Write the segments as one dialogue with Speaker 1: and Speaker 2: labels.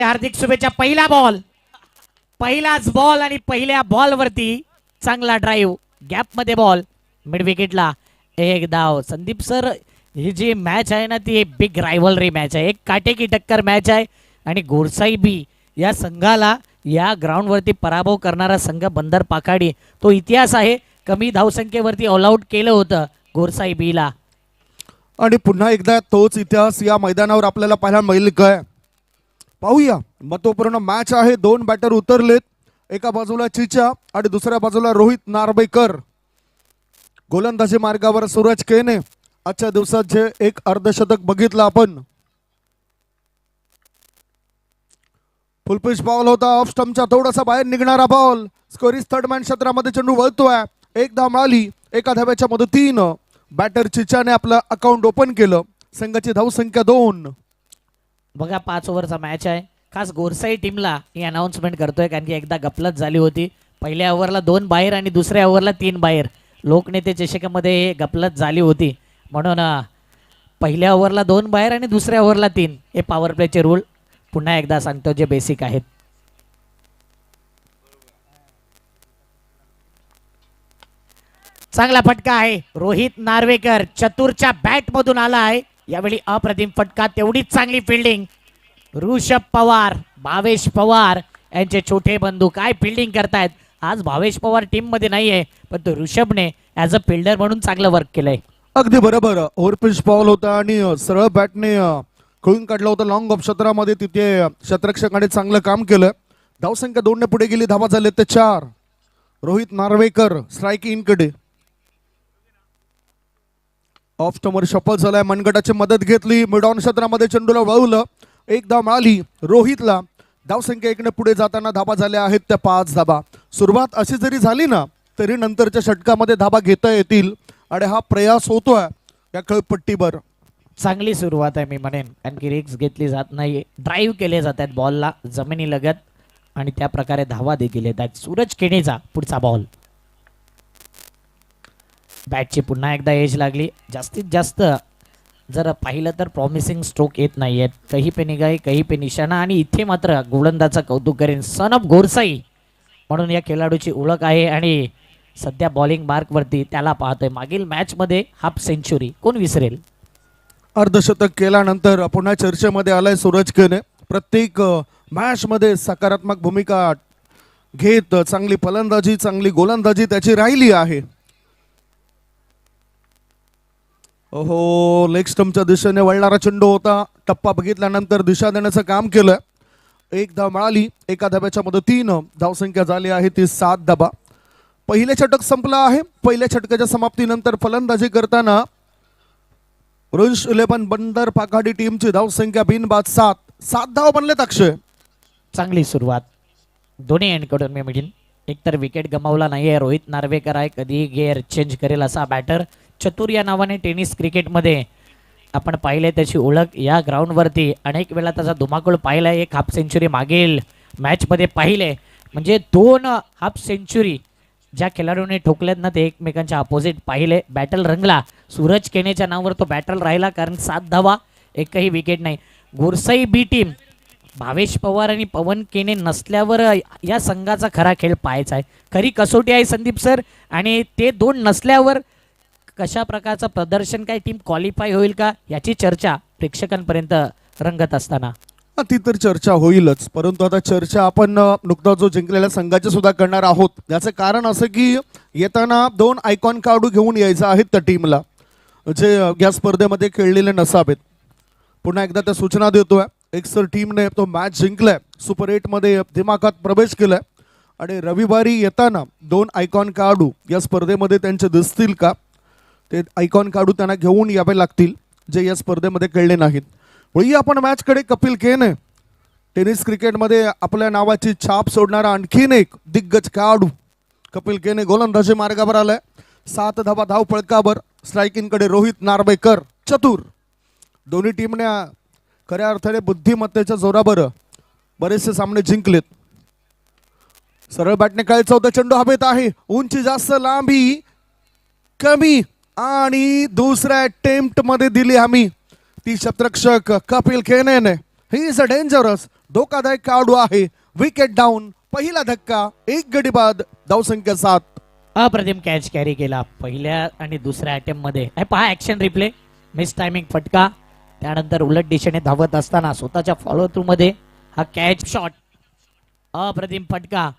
Speaker 1: हार्दिक शुभेच्छा. पहिलाच बॉल आणि पहिल्या बॉल वरती चांगला ड्राईव्ह, गॅप मध्ये बॉल, मिड विकेटला एक धाव. संदीप सर, ही जी मॅच आहे ना ती बिग रायव्हलरी मॅच आहे, एक काटेकी टक्कर मॅच आहे आणि गोरसाई बी या संघाला या ग्राउंड वरती पराभव करणारा संघ बंदर पाखाडी, तो इतिहास आहे. कमी धावसंख्येवरती ऑल आउट केलं होतं गोरसाई बीला
Speaker 2: आणि पुन्हा एकदा तोच इतिहास या मैदानावर आपल्याला पाहायला मिळेल काय पाहूया. महत्वपूर्ण मॅच आहे. दोन बॅटर उतरलेत, एका बाजूला चिचा आणि दुसऱ्या बाजूला रोहित नार्वेकर. गोलंदाजी मार्गावर सूरज केने. आजच्या दिवसात जे एक अर्धशतक बघितलं आपण. फुलपिच बॉल होता, ऑफ स्टंपच्या थोडासा बाहेर निघणारा बॉल. स्कोरीज थर्ड मॅन क्षेत्रामध्ये चेंडू वळतोय. एक धाव मिळाली एका धाव्याच्या मदतीनं. बॅटर चिचाने आपलं अकाउंट ओपन केलं. संघाची धावसंख्या 2.
Speaker 1: बघा 5 ओव्हरचा मॅच आहे. खास गोरसाई टीमला ही अनाउन्समेंट करतोय कारण की एकदा गपलत झाली होती. पहिल्या ओव्हरला 2 बाहेर आणि दुसऱ्या ओव्हरला 3 बाहेर. लोकनेते चषकामध्ये गपलत झाली होती म्हणून पहिल्या ओव्हरला 2 बाहेर आणि दुसऱ्या ओव्हरला 3. हे पॉवर प्लेचे रूल पुन्हा एकदा सांगतो जे बेसिक आहेत. चांगला फटका आहे. रोहित नार्वेकर चतुरच्या बॅट मधून आला आहे. यावेळी अप्रतिम फटका, तेवढीच चांगली फिल्डिंग. ऋषभ पवार, भावेश पवार यांचे छोटे बंधू काय फिल्डिंग करतायत. आज भावेश पवार टीम मध्ये नाहीये पण तो ऋषभने ऍज अ फिल्डर म्हणून चांगलं वर्क केलंय.
Speaker 2: अगदी बरोबर. ओव्हरपिच बॉल होता आणि सरळ बॅटने खेळून काढलं होतं लॉंग ऑफ क्षेत्रामध्ये. तिथे क्षेत्ररक्षकाने चांगलं काम केलं. धावसंख्या 2 ने पुढे गेली. धावा झाले ते 4. रोहित नार्वेकर स्ट्राईक इन कडे. ऑफ स्टंपवर शफल झालाय. मनगटाची मदत घेतली. मिड ऑन क्षेत्रामध्ये चेंडूला वळवलं. एक धाव मिळाली रोहितला. धावसंख्या 1 ने पुढे जाताना धावा झाल्या आहेत त्या 5 धावा. सुरुवात अशी जरी झाली ना तरी नंतरच्या षटकामध्ये धावा घेता येतील आणि हा प्रयास होतोय या खेळपट्टीवर.
Speaker 1: चांगली सुरुवात आहे मी म्हणेन कारण की रिक्स घेतली जात नाही. ड्राईव्ह केले जातात बॉलला जमिनी लगत आणि त्या प्रकारे धावा देखील येतात. सूरज केनेचा पुढचा बॉल. बॅटची पुन्हा एकदा एज लागली. जास्तीत जास्त जर पाहिलं तर प्रॉमिसिंग स्ट्रोक येत नाहीयेत. कही पे निगाही कही पे निशाणा. आणि इथे मात्र गोलंदाजाचं कौतुक करेन. सन ऑफ गोरसाई म्हणून या खेळाडूची ओळख आहे आणि सध्या बॉलिंग मार्क वरती त्याला पाहतोय. मागील मॅच मध्ये हाफ सेंचुरी कोण विसरेल.
Speaker 2: अर्धशतक केल्यानंतर पुन्हा चर्चेमध्ये आलाय सूरज केने. प्रत्येक मॅच मध्ये सकारात्मक भूमिका घेत चांगली फलंदाजी चांगली गोलंदाजी त्याची राहिली आहे. ओहो, लेग स्टंपच्या दिशेने वळणारा चेंडू होता. टप्पा बघितल्यानंतर दिशा देण्याचं काम केलं. एक धाव मिळाली एका धाब्याच्या मदतीनं. धावसंख्या झाली आहे ती 7 धाबा. पहिले षटक संपलं आहे. पहिल्या षटकाच्या समाप्तीनंतर फलंदाजी करताना रुंश 11 बंदर पाखाडी टीमची धावसंख्या बिनबाद 7 धाव बनलेत. अक्षय,
Speaker 1: चांगली सुरुवात दोन्ही एंडकडून मी म्हणेन. एकतर विकेट गमावला नाहीये. रोहित नार्वेकर आहे, कधी गेअर चेंज करेल असा बॅटर. चतुर या नावाने टेनिस क्रिकेटमध्ये आपण पाहिले त्याची ओळख. या ग्राउंडवरती अनेक वेळा त्याचा धुमाकूळ पाहिलाय. एक हाफ सेंचुरी मागील मॅचमध्ये पाहिले. म्हणजे 2 हाफ सेंचुरी ज्या खेळाडूने ठोकलेत ना ते एकमेकांच्या अपोजिट पाहिले. बॅटल रंगला. सूरज केनेच्या नावावर तो बॅटल राहिला कारण 7 धावा, एकही विकेट नाही. गोरसाई बी टीम भावेश पवार आणि पवन केने नसल्यावर या संघाचा खरा खेळ पाहायचा आहे. खरी कसोटी आहे संदीप सर. आणि ते 2 नसल्यावर कशा प्रकारचं प्रदर्शन, काय टीम क्वालिफाय होईल का याची चर्चा प्रेक्षकांपर्यंत रंगत असताना
Speaker 2: ती तर चर्चा होईलच. परंतु आता चर्चा आपण नुकता जो जिंकलेल्या संघाची सुद्धा करणार आहोत. याचं कारण असं की येताना 2 आयकॉन खेळाडू घेऊन यायचं आहेत त्या टीमला जे या स्पर्धेमध्ये खेळलेले नसावेत. पुन्हा एकदा त्या सूचना देतोय. एक्सर टीमने तो मॅच जिंकलाय. सुपर 8 मध्ये दिमाखात प्रवेश केलाय आणि रविवारी येताना 2 आयकॉन खेळाडू या स्पर्धेमध्ये त्यांचे दिसतील का ते आयकॉन खेळाडू त्यांना घेऊन यावे लागतील जे या स्पर्धेमध्ये खेळले नाहीत. वळी आपण मॅचकडे. कपिल केने टेनिस क्रिकेटमध्ये आपल्या नावाची छाप सोडणारा आणखीन एक दिग्गज खेळाडू. कपिल केने गोलंदाजी मार्गावर आलाय. 7 धावा धाव फळकावर. स्ट्रायकिंगकडे रोहित नार्वेकर चतुर. दोन्ही टीमने खऱ्या अर्थाने बुद्धिमत्तेच्या जोरावर बरेचसे सामने जिंकलेत. सरळ बॅटने खेळायचा होता. चेंडू हवेत आहे. उंची जास्त, लांबी कमी आणि दुसऱ्या अटेम्प्ट मध्ये दिली आम्ही ती क्षेत्ररक्षक कपिल केने. ही इज अ डेंजरस धोकादायक खेळाडू आहे. Wicket down. पहिला धक्का. 1 गडी बाद. धावसंख्या 7.
Speaker 1: अप्रतिम कॅच कॅरी केला पहिल्या आणि दुसऱ्या अटेम्प्ट मध्ये. हे पहा ऍक्शन रिप्ले. मिस टायमिंग फटका. त्यानंतर उलट दिशेने धावत असताना स्वतःच्या फॉलो थ्रू मध्ये हा कॅच शॉट. अप्रतिम फटका.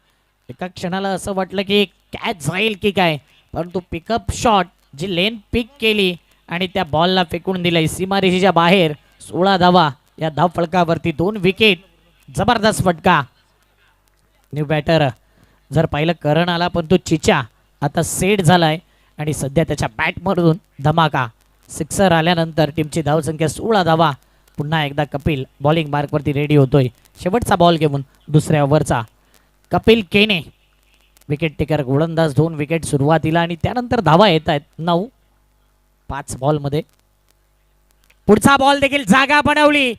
Speaker 1: एका क्षणाला असं वाटलं की कॅच जाईल की काय, परंतु पिकअप शॉट जी लेन पिक केली आणि त्या बॉलला फेकून दिलंय सीमारेषेच्या बाहेर. 16 धावा या धाव फलकावरती. 2 विकेट. जबरदस्त फटका. न्यू बॅटर जर पाहिलं करण आला, पण तो चिचा आता सेट झालाय आणि सध्या त्याच्या बॅटमधून धमाका. सिक्सर आल्यानंतर टीमची धावसंख्या 16 धावा. पुन्हा एकदा कपिल बॉलिंग मार्कवरती रेडी होतोय. शेवटचा बॉल घेऊन दुसऱ्या ओव्हरचा. कपिल केने विकेट टेकर गोलंदाज. 2 विकेट सुरुवातीला आणि त्यानंतर धावा येत आहेत 9. 5 बॉलमध्ये. पुढचा बॉल देखील जागा बनवली.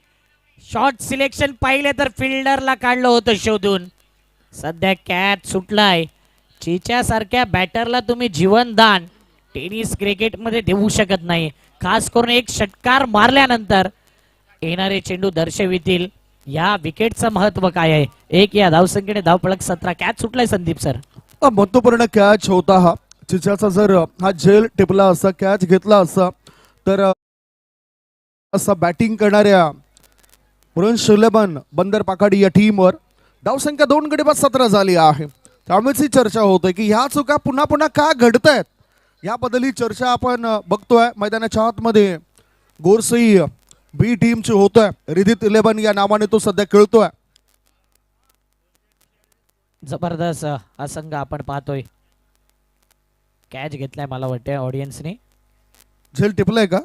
Speaker 1: शॉट सिलेक्शन पाहिले तर फिल्डरला काढलं होतं शोधून. सध्या कॅच सुटलाय. चिच्यासारख्या बॅटरला तुम्ही जीवनदान टेनिस क्रिकेटमध्ये देऊ शकत नाही. खास करून एक षटकार मारल्यानंतर येणारे चेंडू दर्शवितील या विकेटचं महत्व काय आहे. 1 या धावसंख्येने धावफलक 17. कॅच सुटलाय संदीप सर.
Speaker 2: महत्वपूर्ण कॅच होता हा. चिच्याचा जर हा झेल टिपला असता, कॅच घेतला असता, तर असा बॅटिंग करणाऱ्या पुरंश लेबन बंदर पाखाडी या टीमवर धावसंख्या 2 गडी बाद 17 झाली आहे. त्यामुळेच ही चर्चा होते की ह्या चुका पुन्हा पुन्हा का घडतायत. याबद्दल ही चर्चा आपण बघतोय मैदानाच्या आतमध्ये. गोरसई बी टीमची होतोय. रिधित 11 या नावाने तो सध्या खेळतोय.
Speaker 1: जबरदस्त हा संघ आपण पाहतोय. कॅच घेतलाय मला वाटतंय ऑडियन्सने.
Speaker 2: झेल टिपलाय का?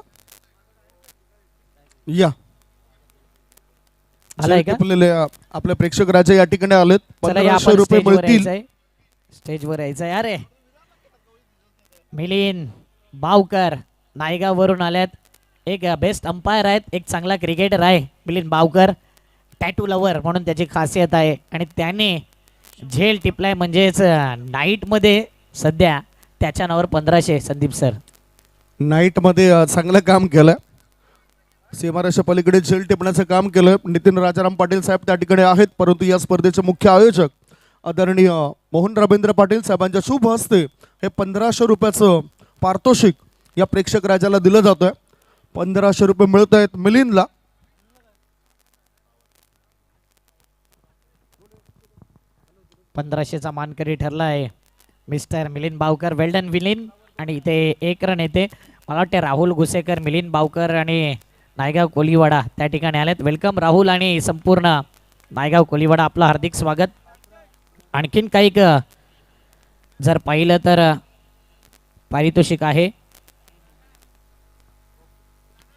Speaker 2: या
Speaker 1: आलाय का?
Speaker 2: टिपलेले आपले प्रेक्षक राजे या ठिकाणी आलेत.
Speaker 1: चला या
Speaker 2: 1500 रुपये मिळतील.
Speaker 1: स्टेजवर यायचंय. अरे मिलिंद बावकर नायगाववरून आल्यात. एक बेस्ट अंपायर आहेत. एक चांगला क्रिकेटर आहे मिलिंद बावकर. टॅटू लवर म्हणून त्याची खासियत आहे आणि त्याने झेल टिपलाय म्हणजेच नाईटमध्ये सध्या त्याच्या नावावर 1500. संदीप सर
Speaker 2: नाईट मध्ये चांगलं काम केलं. सीमारेषा पलीकडे झेल टिपण्याचं काम केलं. नितीन राजाराम पाटील साहेब त्या ठिकाणी आहेत, परंतु या स्पर्धेचे मुख्य आयोजक आदरणीय मोहन रवींद्र पाटील साहेबांच्या शुभ हस्ते हे 1500 रुपयाचं पारितोषिक या प्रेक्षक राजाला दिलं जातंय. 1500 रुपये मिळत आहेत मिलिंदला.
Speaker 1: चा मानकरी ठरला आहे मिस्टर मिलिंद बावकर. वेल्डन मिलिंद. आणि इथे 1 रन येते. मला वाटते राहुल घुसेकर, मिलिंद बावकर आणि नायगाव कोलीवाडा त्या ठिकाणी आलेत. वेलकम राहुल आणि संपूर्ण नायगाव कोलीवाडा. आपलं हार्दिक स्वागत. आणखीन काही जर पाहिलं तर पारितोषिक आहे.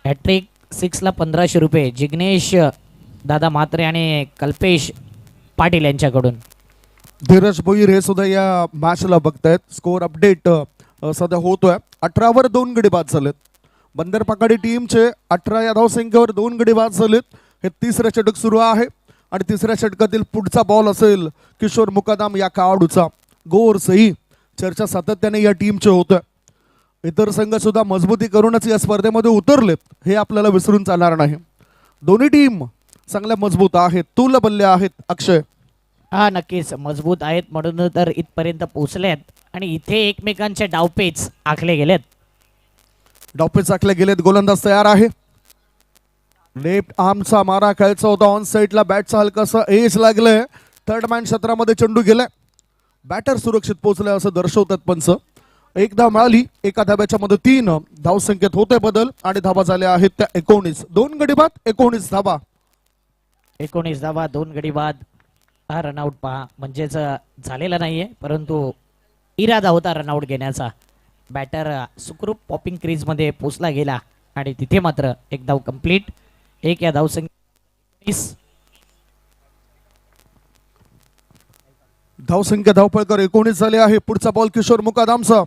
Speaker 1: हॅट्रिक 6 ला 1500 रुपये जिग्नेश दादा म्हात्रे आणि कल्पेश पाटील यांच्याकडून.
Speaker 2: धीरज भोईर हे सुद्धा या मॅचला बघतायत. स्कोर अपडेट सध्या होतोय. 18 वर 2 गडी बाद झालेत. बंदर पाखाडी टीमचे 18 या धावसंख्येवर 2 गडी बाद झालेत. हे 3रं षटक सुरू आहे आणि 3ऱ्या षटकातील पुढचा बॉल असेल किशोर मुकादम या खेळाडूचा. गोर सही. चर्चा सातत्याने या टीमचे होतोय. इतर संघ सुद्धा मजबूती करूनच या स्पर्धेमध्ये उतरलेत हे आपल्याला विसरून चालणार नाही. दोन्ही टीम चांगल्या मजबूत आहेत, तुल्यबल्ले आहेत. अक्षय
Speaker 1: हा नक्कीच मजबूत आहेत म्हणून तर इथपर्यंत पोहोचलेत आणि इथे एकमेकांचे डावपेच आखले गेलेत.
Speaker 2: डावपेच आखले गेलेत. गोलंदाज तयार आहे. लेफ्ट आर्मचा मारा खेळायचा होता. ऑन साईडला बॅटचा हलकासा एज लागलंय. थर्ड मॅन क्षेत्रामध्ये चेंडू गेलाय. बॅटर सुरक्षित पोहोचलाय असं दर्शवतात पंच. 1 धाव मिळाली. एका धाब्याच्या मध्ये 3 धावसंख्येत होते बदल आणि धावा झाल्या आहेत त्या 19. 2 गडी बाद 19 धावा.
Speaker 1: 19 धावा 2 गडी बाद. हा रनआउट पहा म्हणजेच झालेला नाहीये, परंतु इरादा होता रनआउट घेण्याचा. बॅटर सुखरूप पॉपिंग क्रीज मध्ये पोचला गेला आणि तिथे मात्र 1 धाव कंप्लीट. 1 या धावसंख्या
Speaker 2: धावसंख्या धावपळकर 19 झाले आहे. पुढचा बॉल किशोर मुकादमचा.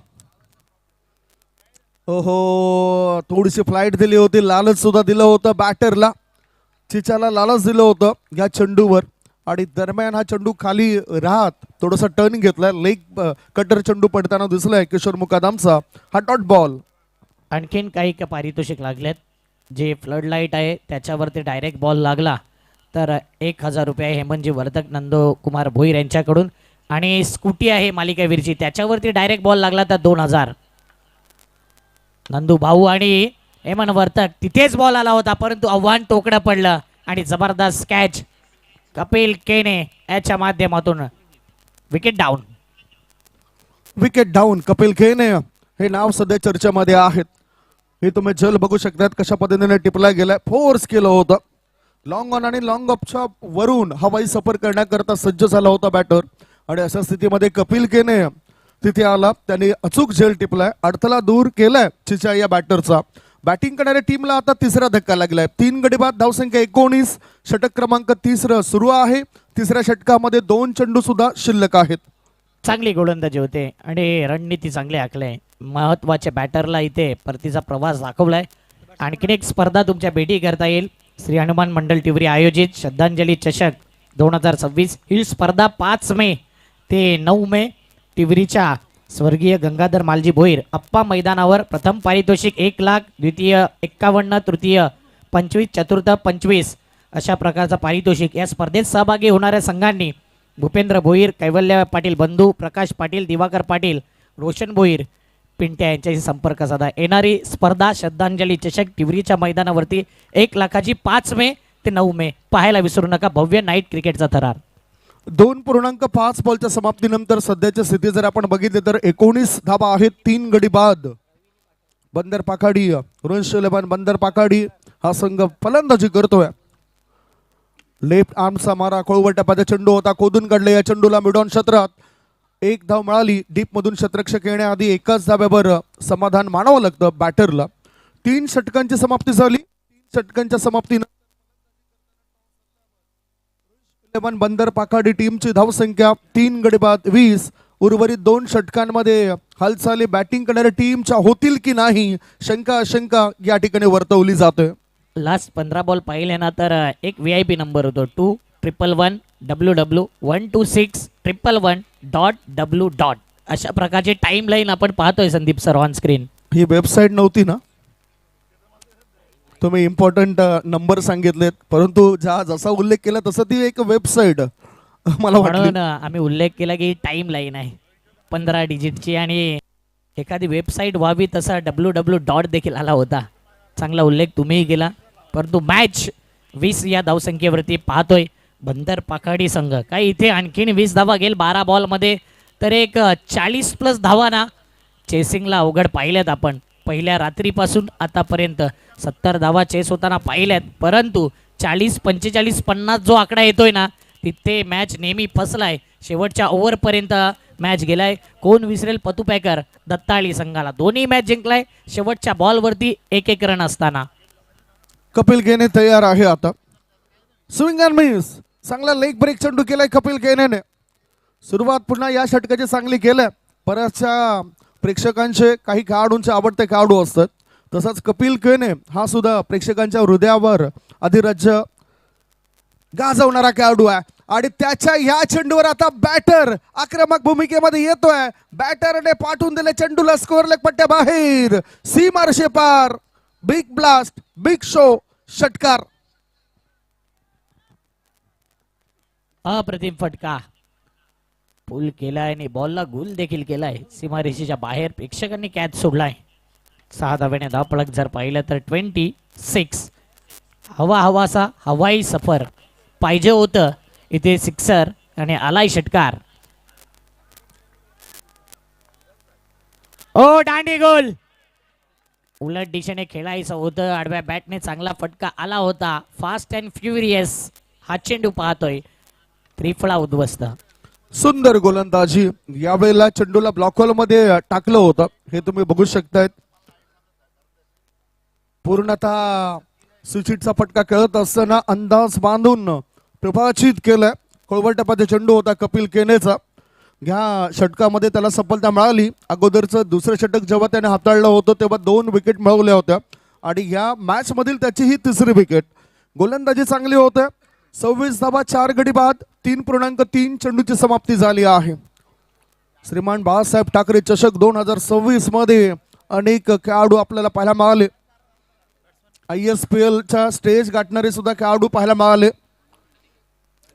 Speaker 2: ओहो, थोडीशी फ्लाईट दिली होती. लालच सुद्धा दिलं होतं बॅटरला. चिचाला लालच दिलं होतं या चेंडूवर आणि दरम्यान हा चेंडू खाली राहत थोडासा टर्न घेतलाय. लेग कटर चेंडू पडताना दिसलाय किशोर मुकादमचा. हा डॉट बॉल.
Speaker 1: आणखीन काही पारितोषिक लागलेत. जे फ्लड लाईट आहे त्याच्यावरती डायरेक्ट बॉल लागला तर 1,000 रुपये हेमंतजी वर्धक नंदो कुमार भोईर यांच्याकडून. आणि स्कूटी आहे मालिकावीरची, त्याच्यावरती डायरेक्ट बॉल लागला तर 2,000. नंदू भाऊ आणि हेमंत वर्धक तिथेच बॉल आला होता, परंतु आव्हान टोकडं पडलं आणि जबरदस्त कॅच कपिल केने याच्या माध्यमातून. Wicket down.
Speaker 2: Wicket down. Kapil खेने हे नाव सध्या चर्चेमध्ये आहेत. हे तुम्ही जल बघू शकतात कशा पद्धतीने टिपला गेलाय. फोर्स केलं होतं लॉंग ऑन आणि लॉंग ऑफच्या वरून हवाई सफर करण्याकरता सज्ज झाला होता बॅटर. आणि अशा स्थितीमध्ये कपिल केने तिथे आला, त्यांनी अचूक झेल टिपलाय, अडथळा दूर केलाय चिचा या बॅटरचा. बॅटिंग करणाऱ्या टीमला आता तिसरा धक्का लागलाय. 3 गडी बाद, धावसंख्या 19, षटक क्रमांक 30 सुरू आहे. तिसऱ्या षटकामध्ये 2 चेंडू सुद्धा शिल्लक आहेत.
Speaker 1: चांगली गोलंदाजी होते आणि रणनीती चांगली आखले. महत्वाच्या बॅटरला इथे परतीचा प्रवास दाखवलाय. आणखीन एक स्पर्धा तुमच्या भेटी करता येईल. श्री हनुमान मंडल टिवरी आयोजित श्रद्धांजली चषक 2026 ही स्पर्धा 5 मे ते 9 मे टिवरीच्या स्वर्गीय गंगाधर मालजी भोईर अप्पा मैदानावर. प्रथम पारितोषिक 1 लाख, द्वितीय 51, तृतीय 25, चतुर्थ 25 अशा प्रकारचा पारितोषिक. या स्पर्धेत सहभागी होणाऱ्या संघांनी भूपेंद्र भोईर, कैवल्य पाटील बंधू, प्रकाश पाटील, दिवाकर पाटील, रोशन भोईर पिंट्या यांच्याशी संपर्क साधा. येणारी स्पर्धा श्रद्धांजली चषक टिवरीच्या मैदानावरती 1 लाखाची 5 मे ते 9 मे. पाहायला विसरू नका भव्य नाईट क्रिकेटचा थरार.
Speaker 2: 2.5 बॉलच्या समाप्तीनंतर सध्याची स्थिती जर आपण बघितली तर 19 धाबा आहेत. 3 गडी बाद. बंदर पाखाडी, रोहित 11 बंदर पाखाडी हा संघ फलंदाजी करतोय. लेफ्ट आर्मचा मारा, खोळवर टप्प्याचा चेंडू होता, खोदून काढले या चेंडूला मिडॉन क्षेत्रात. 1 धाव मिळाली. डीप मधून क्षेत्ररक्षक येण्याआधी एकाच धाब्यावर समाधान मानावं लागतं बॅटरला. 3 षटकांची समाप्ती झाली. 3 षटकांच्या समाप्तीनं बंदर पाखाडी टीमची धावसंख्या 3 गडी बाद 20. उर्वरित 2 षटकांमध्ये हालचाली बॅटिंग करणाऱ्या टीमच्या होतील की नाही शंका या ठिकाणी वर्तवली जाते.
Speaker 1: लास्ट 15 बॉल पाहिले ना तर एक VIP नंबर होतो 21111261111.w. अशा प्रकारची टाइम लाईन आपण पाहतोय Sandeep sir on screen.
Speaker 2: He website नव्हती ना, तुम्ही इम्पॉर्टंट नंबर सांगितलेत, परंतु जसा उल्लेख केला तसं ती एक वेबसाईट मला वाटलं.
Speaker 1: म्हणून आम्ही उल्लेख केला की टाइम लाईन आहे 15 डिजिटची आणि एखादी वेबसाईट व्हावी तसा www. देखील आला होता. चांगला उल्लेख तुम्हीही केला. परंतु मॅच 20 या धावसंख्येवरती पाहतोय बंदर पाखाडी संघ. काय इथे आणखीन 20 धावा गेल 12 बॉलमध्ये तर एक 40+ धावा ना चेसिंगला अवघड पाहिल्यात आपण. पहिल्या रात्रीपासून आतापर्यंत 70 धावा चेस होताना पाहिल्यात, परंतु 40, 45, 50 जो आकडा येतोय ना तिथे मॅच नेहमी फसलाय. शेवटच्या ओव्हरपर्यंत मॅच गेलाय. कोण विसरेल पतू पॅकर दत्ताळी संघाला. दोन्ही मॅच जिंकलाय शेवटच्या बॉलवरती 1-1 रन असताना.
Speaker 2: कपिल केने तयार आहे आता. स्विंग अँड मिस, चांगला लेग ब्रेक चेंडू केलाय कपिल केनेने. सुरुवात पुन्हा या षटकाची चांगली केलंय. बऱ्याचशा प्रेक्षकांचे काही खेळाडूंचे आवडते खेळाडू असतात, तसाच कपिल केने हा सुद्धा प्रेक्षकांच्या हृदयावर अधिराज्य गाजवणारा खेळाडू आहे. आणि त्याच्या ह्या चेंडूवर आता बॅटर आक्रमक भूमिकेमध्ये येतोय. बॅटरने पाठवून दिले चेंडूला स्कोअर लेग पट्ट्या बाहेर. सीमारशे पार. बिग ब्लास्ट, बिग शो, षटकार.
Speaker 1: अप्रतिम फटका पुल केलाय आणि बॉलला गुल देखील केलाय. सीमारेषेच्या बाहेर प्रेक्षकांनी कॅच सोडलाय. 6 धाव्याने धावपळक जर पाहिलं तर 26. हवासा हवाई सफर पाहिजे होतं इथे. सिक्सर आणि आलाय षटकार. ओ दांडी गोल. उलट दिशेने खेळायचं होतं. आडव्या बॅटने चांगला फटका आला होता. फास्ट अँड फ्युरियस हा चेंडू पाहतोय. त्रिफळा उद्ध्वस्त.
Speaker 2: सुंदर गोलंदाजी. यावेळेला चेंडूला ब्लॉक होल मध्ये टाकलं होतं, हे तुम्ही बघू शकतायत. पूर्णतः सुचितचा फटका खेळत असताना अंदाज बांधून प्रभाचित केलाय. खोळवर टप्प्याचा चेंडू होता कपिल केनेचा. ह्या षटकामध्ये त्याला सफलता मिळाली. अगोदरचं दुसरं षटक जेव्हा त्याने हाताळलं होतं तेव्हा 2 विकेट मिळवल्या होत्या आणि या मॅच मधील त्याची ही 3री विकेट. गोलंदाजी चांगली होते. 26 धावा 4 गडी बाद 3.3 चेंडूची समाप्ती झाली आहे. श्रीमान बाळासाहेब ठाकरे चषक 2026 मध्ये अनेक खेळाडू आपल्याला पाहायला मिळाले. ISPL च्या स्टेज गाठणारे सुद्धा खेळाडू पाहायला मिळाले.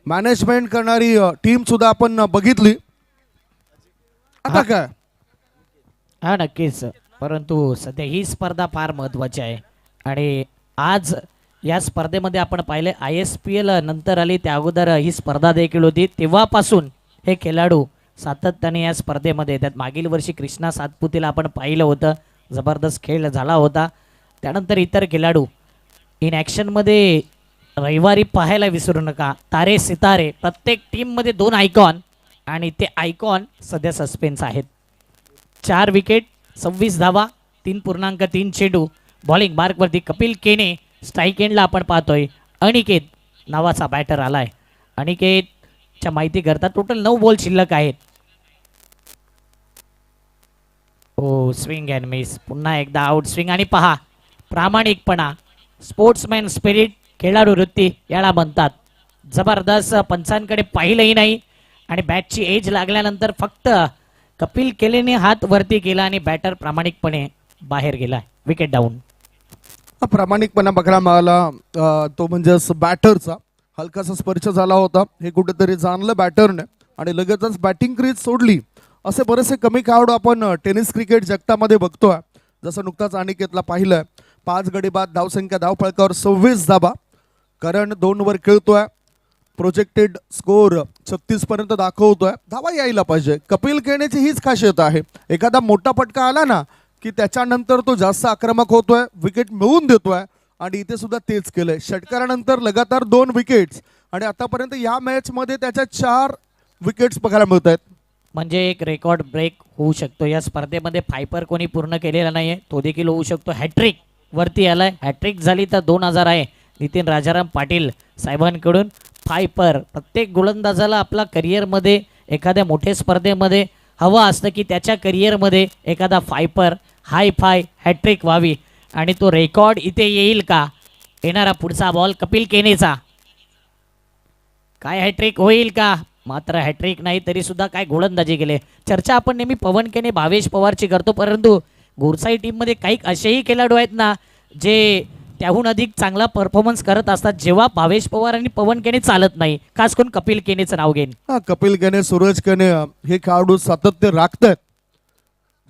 Speaker 2: मॅनेजमेंट करणारी टीम सुद्धा आपण बघितली. आता काय
Speaker 1: हा नक्कीच, परंतु सध्या ही स्पर्धा फार महत्वाची आहे आणि आज या स्पर्धेमध्ये आपण पाहिले ISPL नंतर आली, त्या अगोदर ही स्पर्धा देखील होती. तेव्हापासून हे खेळाडू सातत्याने या स्पर्धेमध्ये येतात. मागील वर्षी कृष्णा सातपुतेला आपण पाहिलं होतं, जबरदस्त खेळ झाला होता. त्यानंतर इतर खेळाडू इन ॲक्शनमध्ये रविवारी पाहायला विसरू नका. तारे सितारे, प्रत्येक टीममध्ये 2 आयकॉन आणि ते आयकॉन सध्या सस्पेन्स आहेत. 4 विकेट, 26 धावा, 3.3 चेंडू. बॉलिंग मार्कवरती कपिल केने, स्ट्राईक एंडला आपण पाहतोय अनिकेत नावाचा बॅटर आलाय. अनिकेतच्या माहिती करता टोटल 9 बॉल शिल्लक आहेत. ओ स्विंग अँड मिस, पुन्हा एकदा आउट स्विंग. आणि पहा प्रामाणिकपणा, स्पोर्ट्समॅन स्पिरिट, खेळाडू वृत्ती याला म्हणतात. जबरदस्त, पंचांकडे पाहिलंही नाही आणि बॅटची एज लागल्यानंतर फक्त कपिल केलेने हात वरती केला आणि बॅटर प्रामाणिकपणे बाहेर गेला. Wicket down.
Speaker 2: प्रामाणिकपणा बघायला मिळाला तो म्हणजे बॅटरचा हलकासा स्पर्श झाला होता. हे कुठेतरी जाणलं बॅटरने आणि लगेचच बॅटिंग क्रीज सोडली. असे बरेचसे कमी खेळाडू आपण टेनिस क्रिकेट जगतामध्ये बघतोय. जसं नुकताच अनिकेतला पाहिलंय, 5 गडी बाद, धावसंख्या धावफळकावर 26 धाबा, कारण 2 वर खेळतोय. प्रोजेक्टेड स्कोर 36 पर्यंत दाखवतोय. धावा यायला पाहिजे. कपिल केनेची हीच खासियत आहे, एखादा मोठा फटका आला ना की त्याच्यानंतर तो जास्त आक्रमक होतोय, विकेट मिळवून देतोय आणि इथे सुद्धा तेच केलंय. षटकारानंतर लगातार 2 विकेट्स आणि आतापर्यंत या मॅच मध्ये त्याच्या 4 विकेट्स बघायला मिळत आहेत.
Speaker 1: म्हणजे एक रेकॉर्ड ब्रेक होऊ शकतो या स्पर्धेमध्ये. फायपर कोणी पूर्ण केलेला नाहीये, तो देखील होऊ शकतो. हॅट्रिक वरती आलाय. हॅट्रिक झाली तर 2000 आहे नितीन राजाराम पाटील साहेबांकडून. फायपर प्रत्येक गोलंदाजाला आपला करिअरमध्ये एखाद्या मोठ्या स्पर्धेमध्ये हवं असतं की त्याच्या करिअरमध्ये एखादा फायपर हाय हॅट्रिक व्हावी आणि तो रेकॉर्ड इथे येईल का? येणारा पुढचा बॉल कपिल केनेचा, काय हॅट्रिक होईल का? मात्र हॅट्रिक नाही तरी सुद्धा काय गोलंदाजी केले. चर्चा आपण नेहमी पवन केने भावेश पवारची करतो, परंतु गोरसाई टीममध्ये काही असेही खेळाडू आहेत ना जे त्याहून अधिक चांगला परफॉर्मन्स करत असतात जेव्हा भावेश पवार आणि पवन केने चालत नाही. खास करून कपिल केनेचं नाव घेईन.
Speaker 2: कपिल केने, सूरज केने हे खेळाडू सातत्य राखतात.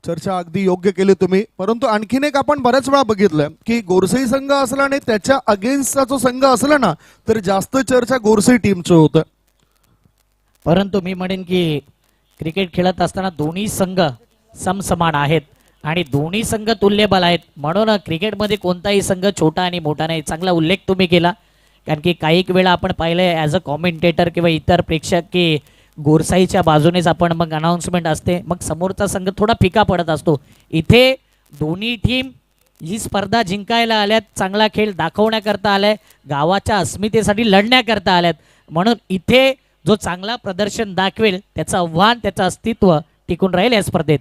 Speaker 2: चर्चा अगदी योग्य केली तुम्ही. परंतु आणखीन एक आपण बऱ्याच वेळा बघितलंय की गोरसाई संघ असला आणि त्याच्या अगेन्स्टचा जो संघ असला ना तर जास्त चर्चा गोरसाई टीमचं होतं.
Speaker 1: परंतु मी म्हणेन की क्रिकेट खेळत असताना दोन्ही संघ समसमान आहेत आणि दोन्ही संघ तुल्यबल आहेत. म्हणून क्रिकेटमध्ये कोणताही संघ छोटा आणि मोठा नाही. चांगला उल्लेख तुम्ही केला, कारण की काही वेळा आपण पाहिलंय ॲज अ कॉमेंटेटर किंवा इतर प्रेक्षक की गोरसाईच्या बाजूनेच आपण मग अनाऊन्समेंट असते, मग समोरचा संघ थोडा फिका पडत असतो. इथे दोन्ही टीम ही स्पर्धा जिंकायला आल्यात, चांगला खेळ दाखवण्याकरता आलाय, गावाच्या अस्मितेसाठी लढण्याकरता आल्यात. म्हणून इथे जो चांगला प्रदर्शन दाखवेल त्याचं आव्हान, त्याचं अस्तित्व टिकून राहील या स्पर्धेत.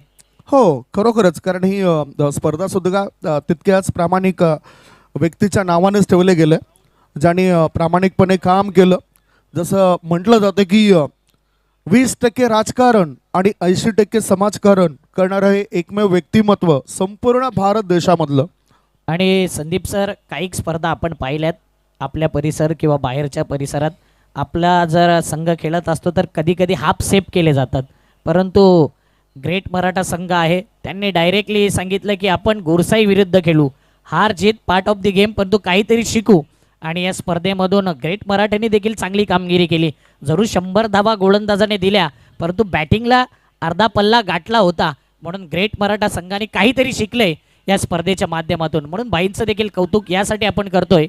Speaker 2: हो, खरोखरच, कारण ही स्पर्धा सुद्धा तितक्याच प्रामाणिक व्यक्तीच्या नावानेच ठेवले गेले, ज्यांनी प्रामाणिकपणे काम केलं. जसं म्हटलं जातं की 20% राजकारण आणि 80% समाजकारण करणारं हे एकमेव व्यक्तिमत्व संपूर्ण भारत देशामधलं.
Speaker 1: आणि संदीप सर, काही स्पर्धा आपण पाहिल्यात आपल्या परिसर किंवा बाहेरच्या परिसरात. आपला जर संघ खेळत असतो तर कधी कधी हाफ सेप केले जातात, परंतु ग्रेट मराठा संघ आहे, त्यांनी डायरेक्टली सांगितलं की आपण गोरसाई विरुद्ध खेळू. हार जीत पार्ट ऑफ द गेम, परंतु काहीतरी शिकू. आणि या स्पर्धेमधून ग्रेट मराठ्याने देखील चांगली कामगिरी केली. जरूर 100 धावा गोलंदाजाने दिल्या, परंतु बॅटिंगला अर्धा पल्ला गाठला होता. म्हणून ग्रेट मराठा संघाने काहीतरी शिकले या स्पर्धेच्या माध्यमातून. म्हणून बाईंचं देखील कौतुक यासाठी आपण करतोय.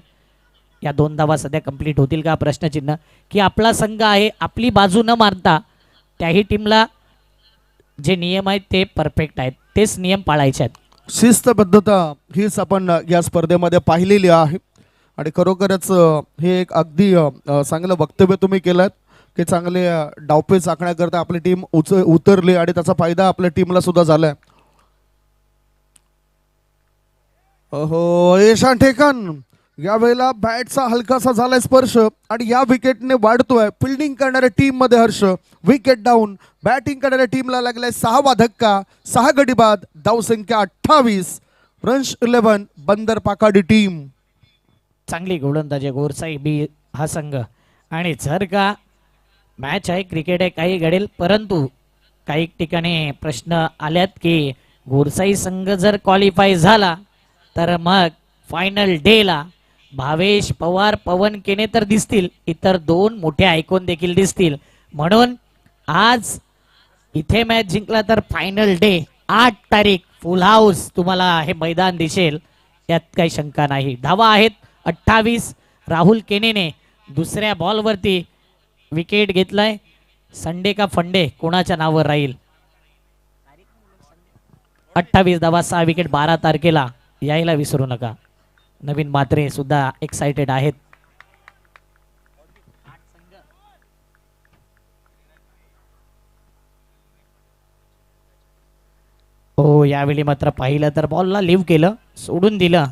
Speaker 1: या 2 धावा सध्या कंप्लीट होतील का प्रश्नचिन्ह, की आपला संघ आहे, आपली बाजू न मारता त्याही टीमला जे नियम आहेत ते परफेक्ट आहेत, तेच नियम पाळायचे आहेत.
Speaker 2: शिस्तबद्धता हीच आपण या स्पर्धेमध्ये पाहिलेली आहे आणि खरोखरच हे एक अगदी चांगलं वक्तव्य तुम्ही केलं की चांगले डावपेच आखण्याकरता आपली टीम उतरली आणि त्याचा फायदा आपल्या टीमला सुद्धा झालाय. हो, ईशान ठेकन यावेळेला बॅटचा हलकासा झालाय स्पर्श आणि या विकेटने वाढतोय फिल्डिंग करणाऱ्या टीम मध्ये हर्ष. Wicket down. बॅटिंग करणाऱ्या टीमला लागलाय 6वा धक्का, 6 गडी बाद, धावसंख्या 28. रन्स 11 बंदर पाकाडी टीम.
Speaker 1: चांगली गोलंदाजी गोरसाई बी हा संघ. आणि जर का मॅच आहे, क्रिकेट आहे, काही घडेल. परंतु काही ठिकाणी प्रश्न आल्यात की घोरसाई संघ जर क्वालिफाय झाला तर मग फायनल डे ला भावेश पवार, पवन केने तर दिसतील, इतर दोन मोठे आयकॉन देखील दिसतील. म्हणून आज इथे मॅच जिंकला तर फायनल डे 8 तारीख फुल हाऊस तुम्हाला हे मैदान दिसेल, यात काही शंका नाही. धावा आहेत 28. राहुल केनेने दुसऱ्या बॉलवरती विकेट घेतलाय. संडे का फंडे कोणाच्या नावावर राहील. 28 धावा, 6 विकेट 12 तारखेला यायला विसरू नका. नवीन मात्रे सुद्धा एक्साइटेड आहेत. हो, यावेळी मात्र पाहिलं तर बॉलला लिव्ह केलं, सोडून दिलं.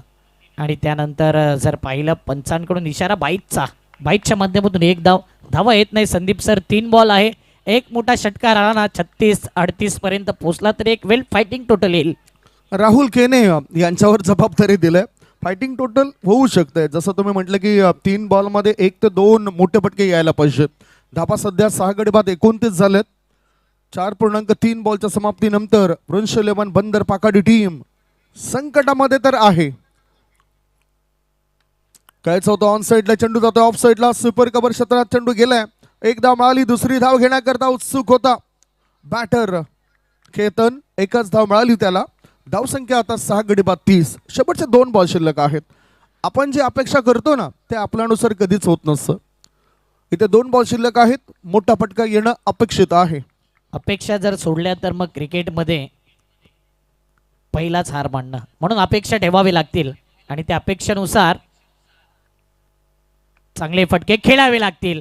Speaker 1: आणि त्यानंतर जर पाहिलं पंचांकडून इशारा बाईकच्या माध्यमातून एक धावा येत नाही. संदीप सर 3 बॉल आहे, एक मोठा षटकार आला ना 36-38 पर्यंत पोहोचला तर एक वेल फायटिंग टोटल येईल.
Speaker 2: राहुल केने यांच्यावर जबाबदारी दिलंय. फायटिंग टोटल होऊ शकतंय, जसं तुम्ही म्हटलं की 3 बॉलमध्ये 1 ते 2 मोठे फटके यायला पाहिजे. धाबा सध्या 6 गडी बाद 29 झालेत. 4.3 बॉलच्या समाप्तीनंतर वृंश 11 बंदर पाकाडी टीम संकटामध्ये तर आहे. काय होतं, ऑन साईडला चेंडू जातोय, ऑफ साईडला सुपर कव्हर क्षेत्रात चेंडू गेलाय. एक धाव मिळाली, दुसरी धाव घेण्याकरता उत्सुक होता बॅटर केतन. एकच धाव मिळाली त्याला. धावसंख्या आता 6 गडी बाद 30. शेवटचे 2 बॉल शिल्लक आहेत. आपण जे अपेक्षा करतो ना ते आपल्यानुसार कधीच होत नसतं. इथे 2 बॉल शिल्लक आहेत, मोठा फटका येणं अपेक्षित आहे.
Speaker 1: अपेक्षा जर सोडल्या तर मग क्रिकेटमध्ये पहिलाच हार मानणं, म्हणून अपेक्षा ठेवावी लागतील आणि त्या अपेक्षेनुसार चांगले फटके खेळावे लागतील.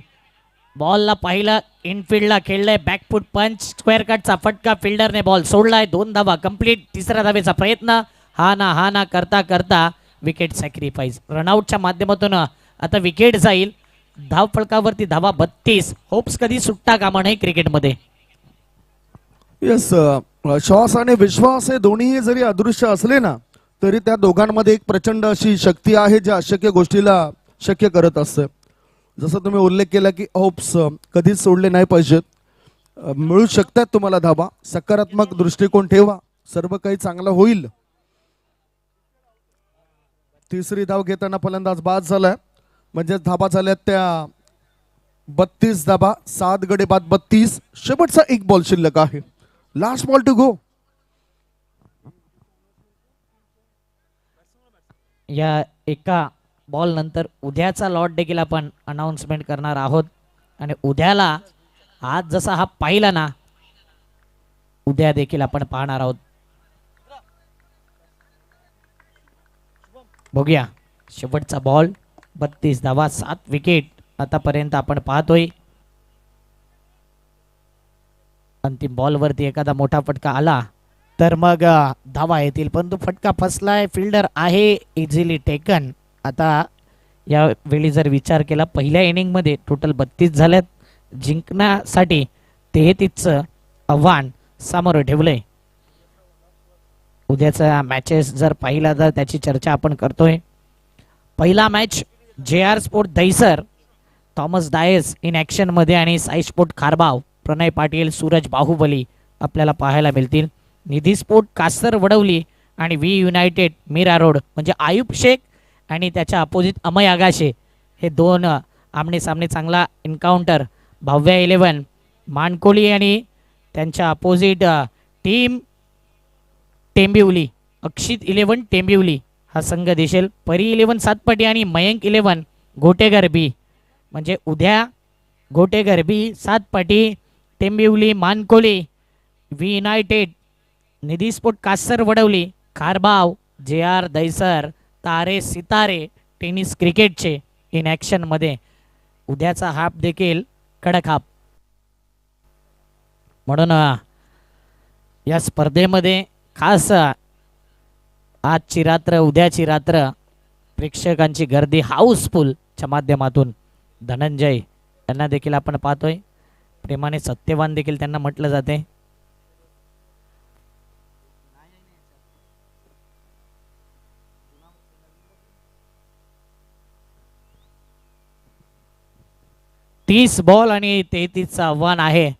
Speaker 1: बॉलला पाहिलं, इनफिल्डला खेळलंय, बॅकफुट पंच, स्क्वेअर कटचा फटका, फिल्डरने बॉल सोडलाय. 2 धावा कंप्लीट. तिसऱ्या धावेचा प्रयत्न, हा ना करता करता विकेट सॅक्रिफाईस. रनआउटच्या माध्यमातून आता विकेट जाईल. धाव फलकावरती धावा 32. होप्स कधी सुटता कामा नये क्रिकेटमध्ये.
Speaker 2: येस, श्वास आणि विश्वास हे दोन्ही जरी अदृश्य असले ना तरी त्या दोघांमध्ये एक प्रचंड अशी शक्ती आहे जी अशक्य गोष्टीला शक्य करत असते. जसं तुम्ही उल्लेख केला की होप्स कधीच सोडले नाही पाहिजेत. मिळू शकतात तुम्हाला धाबा. सकारात्मक दृष्टिकोन ठेवा, सर्व काही चांगलं होईल. तिसरी धाव घेताना फलंदाज बाद झालाय, म्हणजे धाबा झाल्यात त्या 32 धाबा, 7 गडी बाद 32. शेवटचा 1 बॉल शिल्लक आहे. Last ball to go.
Speaker 1: या एका बॉल नंतर उद्याचा लॉट देखील आपण अनाउन्समेंट करणार आहोत. आणि उद्याला आज जसा हा पाहिला ना, उद्या देखील आपण पाहणार आहोत. बघूया, शेवटचा बॉल 32 धावा, 7 विकेट आतापर्यंत आपण पाहतोय. अंतिम बॉलवरती एखादा मोठा फटका आला तर मग धावा येतील, परंतु फटका फसलाय. फिल्डर आहे, इझिली टेकन. आता या वेळी जर विचार केला, पहिल्या इनिंगमध्ये टोटल 32 झाल्यात. जिंकण्यासाठी 33चं आव्हान समोर ठेवलंय. उद्याचा मॅचेस जर पाहिला तर त्याची चर्चा आपण करतोय. पहिला match JR sport Dahisar, Thomas Dias in action मध्ये आणि साई स्पोर्ट खारबाव, प्रणय पाटील, सूरज बाहुबली आपल्याला पाहायला मिळतील. निधी स्पोर्ट कासर वडवली आणि व्ही युनायटेड मीरा रोड म्हणजे आयुब शेख आणि त्याच्या अपोजिट अमय आगाशे, हे 2 आमने सामने चांगला एन्काउंटर. भव्या 11 मानकोली आणि त्यांच्या अपोजिट टीम टेंबिवली, अक्षित 11 टेंबिवली हा संघ दिसेल. परी 11 सातपाटी आणि मयंक 11 गोटेगर बी, म्हणजे उद्या गोटेगर बी, सातपाटी, टेंबिवली, मानकोली, व्ही युनायटेड, निधी स्पोर्ट कासर वडवली, खारबाव, JR दहिसर, तारे सितारे टेनिस क्रिकेटचे इन ॲक्शन मध्ये. उद्याचा हाफ देखील कडक हाफ. म्हणून या स्पर्धेमध्ये खास आजची रात्र, उद्याची रात्र प्रेक्षकांची गर्दी हाऊसफुलच्या माध्यमातून. धनंजय यांना देखील आपण पाहतोय, प्रेमाने सत्यवान देखील त्यांना म्हटलं जाते. 30 बॉल आणि 33चं आव्हान आहे,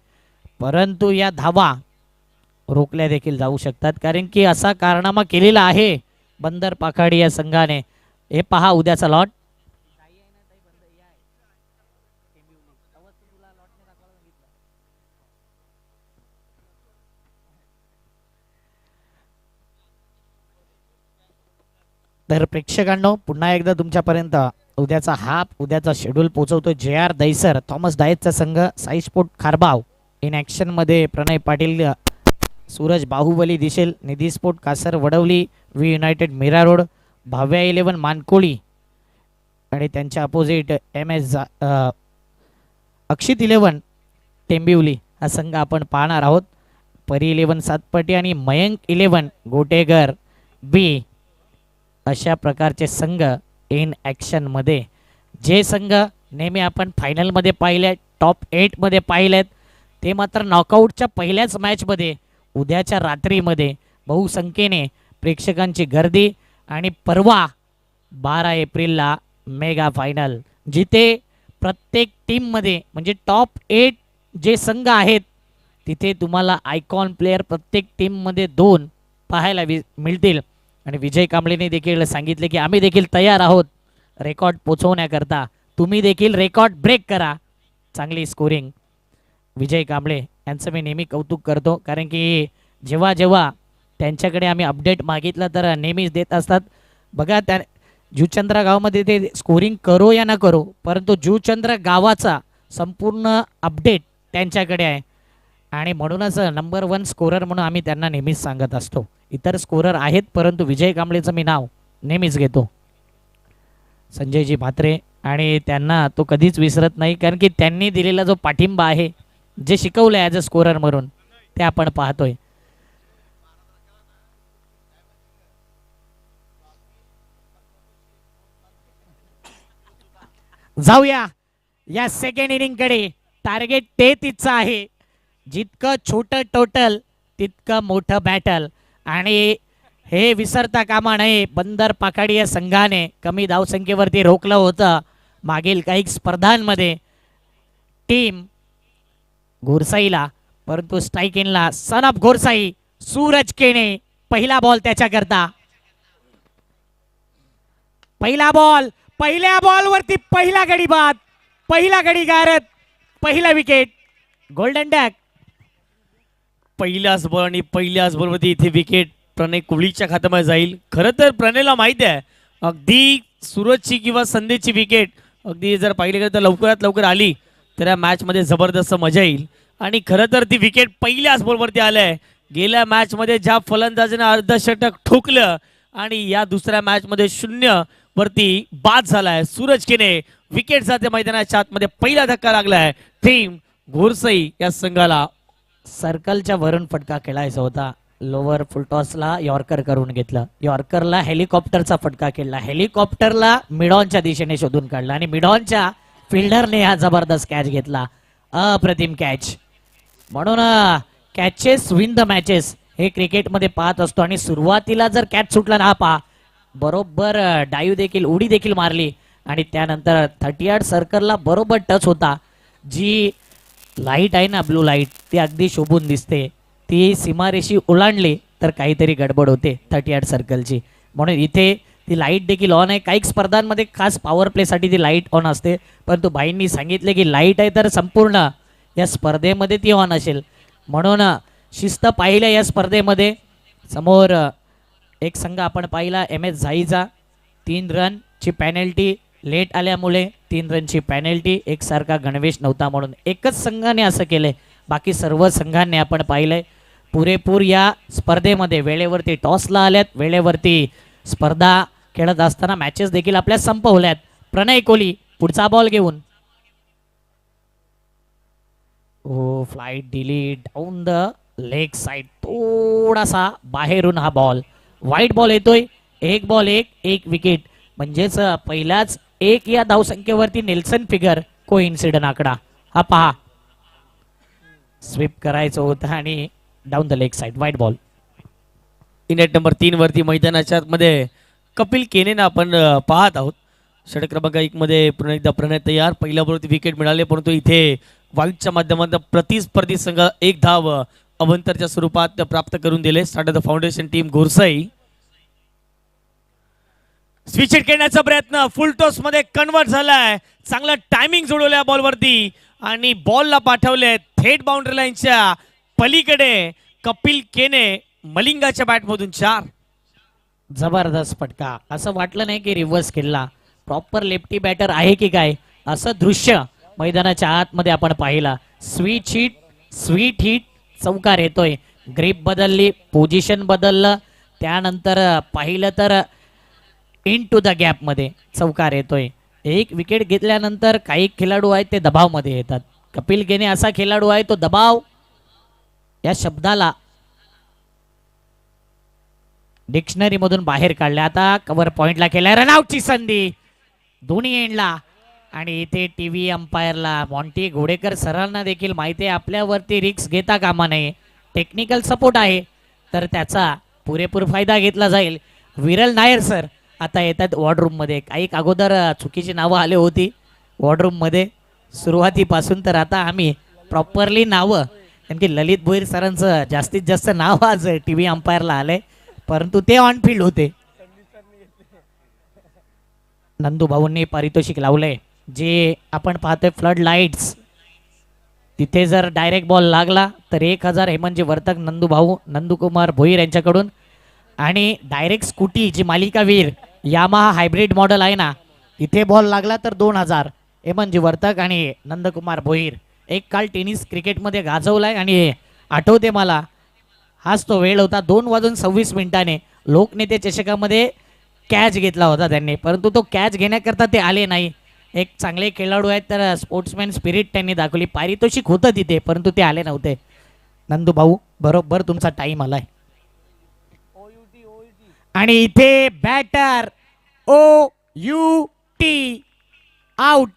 Speaker 1: परंतु या धावा रोखल्या देखील जाऊ शकतात, कारण की असा कारनामा केलेला आहे बंदर पाखाडी या संघाने. हे पहा उद्याचा लॉट. तर प्रेक्षकांनो पुन्हा एकदा तुमच्यापर्यंत उद्याचा शेड्यूल पोहोचवतो JR दैसर थॉमस डायसचा संघ, Sai sport Kharbao in action मध्ये प्रणय पाटील, सूरज बाहुबली दिसेल, Nidhi sport Kasar Vadavali, we united Mira road, Bhavya 11 Mankoli आणि त्यांच्या अपोजिट MS अक्षित 11 टेंबिवली हा संघ आपण पाहणार आहोत. परी 11 सातपटी आणि मयंक 11 गोटेगर बी अशा प्रकारचे संघ इन ॲक्शनमध्ये. जे संघ नेहमी आपण फायनलमध्ये पाहिले, टॉप 8मध्ये पाहिलेत, ते मात्र नॉकआउटच्या पहिल्याच मॅचमध्ये उद्याच्या रात्रीमध्ये बहुसंख्येने प्रेक्षकांची गर्दी आणि परवा 12 एप्रिलला मेगा फायनल, जिथे प्रत्येक टीममध्ये म्हणजे टॉप 8 जे संघ आहेत तिथे तुम्हाला आयकॉन प्लेयर प्रत्येक टीममध्ये 2 पाहायला मिळतील. आणि विजय कांबळेने देखील सांगितले की आम्ही देखील तयार आहोत रेकॉर्ड पोचवण्याकरता, तुम्ही देखील रेकॉर्ड ब्रेक करा. चांगली स्कोरिंग विजय कांबळे यांचं मी नेहमी कौतुक करतो, कारण की जेव्हा जेव्हा त्यांच्याकडे आम्ही अपडेट मागितलं तर नेहमीच देत असतात. बघा त्या जुचंद्रा गावामध्ये ते स्कोरिंग करो या न करो, परंतु जुचंद्रा गावाचा संपूर्ण अपडेट त्यांच्याकडे आहे आणि म्हणूनच नंबर 1 स्कोरर म्हणून आम्ही त्यांना नेहमीच सांगत असतो. इतर स्कोरर आहेत परंतु विजय कांबळेचं मी नाव नेहमीच घेतो. संजयजी म्हात्रे, आणि त्यांना तो कधीच विसरत नाही, कारण की त्यांनी दिलेला जो पाठिंबा आहे, जे शिकवलं ॲज अ स्कोरर म्हणून, ते आपण पाहतोय. जाऊया या सेकंड इनिंगकडे. टार्गेट 33 आहे. जितकं छोटं टोटल तितकं मोठं बॅटल, आणि हे विसरता कामा नये. बंदर पाखाडी या संघाने कमी धावसंख्येवरती रोखलं होतं मागील काही स्पर्धांमध्ये टीम घोरसाईला, परंतु स्ट्राईक इनला सन ऑफ घोरसाई सूरज केने. पहिला बॉल त्याच्याकरता, पहिला बॉल, पहिल्या बॉलवरती पहिला गडी बाद, पहिला गडी गारत, पहिला विकेट, गोल्डन डॅक.
Speaker 3: पहिल्याच बॉल आणि पहिल्याच बॉलवरती इथे विकेट प्रणय कोहलीच्या खात्यामध्ये जाईल. खरं तर प्रणयला माहिती आहे अगदी सूरजची किंवा संदेशची विकेट अगदी जर पाहिली गेलं तर लवकरात लवकर आली तर या मॅचमध्ये जबरदस्त मजा येईल. आणि खरं तर ती विकेट पहिल्याच बॉलवरती आलंय. गेल्या मॅचमध्ये ज्या फलंदाजाने अर्धशतक ठोकलं आणि या दुसऱ्या मॅचमध्ये 0 वरती बाद झालाय सूरज केने. विकेट जाते मैदानाच्या आतमध्ये, पहिला धक्का लागलाय टीम घोरसई या संघाला.
Speaker 1: सर्कलच्या वरून फटका खेळायचा होता, लोअर फुलटॉसला यॉर्कर करून घेतलं. यॉर्करला हेलिकॉप्टरचा फटका खेळला, हेलिकॉप्टरला मिडॉनच्या दिशेने शोधून काढला आणि मिडॉनच्या फिल्डरने हा जबरदस्त कॅच घेतला. अप्रतिम कॅच. म्हणून कॅचेस विन द मॅचेस हे क्रिकेटमध्ये पाहत असतो. आणि सुरुवातीला जर कॅच सुटला ना, हा पहा बरोबर डायू देखील, उडी देखील मारली आणि त्यानंतर 30 यार्ड सर्कलला बरोबर टच होता. जी लाईट आहे ना, ब्लू लाईट, ती अगदी शोभून दिसते. ती सीमारेषी ओलांडली तर काहीतरी गडबड होते 30 यार्ड सर्कलची. म्हणून इथे ती लाईट देखील ऑन आहे. काही स्पर्धांमध्ये खास पॉवर प्लेसाठी ती लाईट ऑन असते, परंतु भाईंनी सांगितले की लाईट आहे तर संपूर्ण या स्पर्धेमध्ये ती ऑन असेल. म्हणून शिस्त पाहिल्या या स्पर्धेमध्ये. समोर एक संघ आपण पाहिला MS झाईचा, 3 रनची पॅनल्टी लेट आल्यामुळे 3 रनची पॅनल्टी. एकसारखा गणवेश नव्हता म्हणून एकच संघाने असं केलंय. बाकी सर्व संघांनी आपण पाहिलंय पुरेपूर या स्पर्धेमध्ये वेळेवरती टॉसला आल्यात, वेळेवरती स्पर्धा खेळत असताना मॅचेस देखील आपल्या संपवल्यात. प्रणय कोहली पुढचा बॉल घेऊन, ओ फ्लाईट दिली डाऊन द लेग साइड, थोडासा बाहेरून हा बॉल. वाईट बॉल येतोय. 1 बॉल 1 विकेट. म्हणजेच पहिल्याच 1 या धावसंख्येवरती नेल्सन फिगर को इन्सिडंट आकडा. हा पहा, स्वीप करायचं होतं आणि डाऊन द लेग साइड, वाईट बॉल.
Speaker 3: नेट नंबर 3 वरती मैदानाच्या आतमध्ये कपिल केनेनं आपण पाहत आहोत. षटक क्रमांक 1 मध्ये पुन्हा एकदा प्रणय तयार. पहिल्या बॉलवरती विकेट मिळाले, परंतु इथे वाईटच्या माध्यमातून प्रतिस्पर्धी संघ एक धाव अवंतरच्या स्वरूपात प्राप्त करून दिले. Start the foundation team Gorsai. Switch hit खेळण्याचा प्रयत्न फुल टॉस मध्ये कन्वर्ट झालाय. चांगला टायमिंग जोडवल्या बॉलवरती आणि बॉलला पाठवले थेट बाउंड्री लाईनच्या पलीकडे. कपिल केने मलिंगाच्या बॅटमधून 4.
Speaker 1: जबरदस्त फटका. असं वाटलं नाही की रिव्हर्स खेळला, प्रॉपर लेफ्टी बॅटर आहे की काय असं दृश्य मैदानाच्या आतमध्ये आपण पाहिला. स्वीट हिट चौकार येतोय. ग्रीप बदलली, पोझिशन बदललं, त्यानंतर पाहिलं तर इन टू द गॅप मध्ये चौकार येतोय. एक विकेट घेतल्यानंतर काही खेळाडू आहेत ते दबावमध्ये येतात. कपिल गेने असा खेळाडू आहे तो दबाव या शब्दाला डिक्शनरी मधून बाहेर काढले. आता कव्हर पॉइंटला केलाय, रनआउटची संधी दोन्ही एंडला. आणि इथे टीव्ही अंपायरला मॉन्टी घोडेकर सरांना देखील माहिती आहे आपल्यावरती रिक्स घेता कामा नये. टेक्निकल सपोर्ट आहे तर त्याचा पुरेपूर फायदा घेतला जाईल. विरल नायर सर आता येतात वॉर्डरूम मध्ये. काही अगोदर चुकीची नावं आली होती वॉर्डरूम मध्ये सुरुवातीपासून, तर आता आम्ही प्रॉपरली नावं, कारण की ललित भोईर सरांचं जास्तीत जास्त नाव आज टीव्ही अंपायरला आलंय, परंतु ते ऑन फील्ड होते. नंदू भाऊंनी पारितोषिक लावलंय. जे आपण पाहतोय फ्लड लाईट्स, तिथे जर डायरेक्ट बॉल लागला तर 1000 हे म्हणजे वर्तक नंदुकुमार भोईर यांच्याकडून. आणि डायरेक्ट स्कूटी जी मालिकावीर यामाहा हायब्रिड मॉडेल आहे ना, इथे बॉल लागला तर 2000 हे म्हणजे वर्तक आणि नंदकुमार भोईर. एक काल टेनिस क्रिकेटमध्ये गाजवलाय आणि आठवते मला हाच तो वेळ होता 2:26 लोकनेते चषकामध्ये कॅच घेतला होता त्यांनी, परंतु तो कॅच घेण्याकरता ते आले नाही. एक चांगले खेळाडू आहेत तर स्पोर्ट्समॅन स्पिरिट त्यांनी दाखवली. पारितोषिक होतं तिथे परंतु ते आले नव्हते. नंदू भाऊ बरोबर तुमचा टाइम आलाय. आणि इथे बॅटर OUT आउट.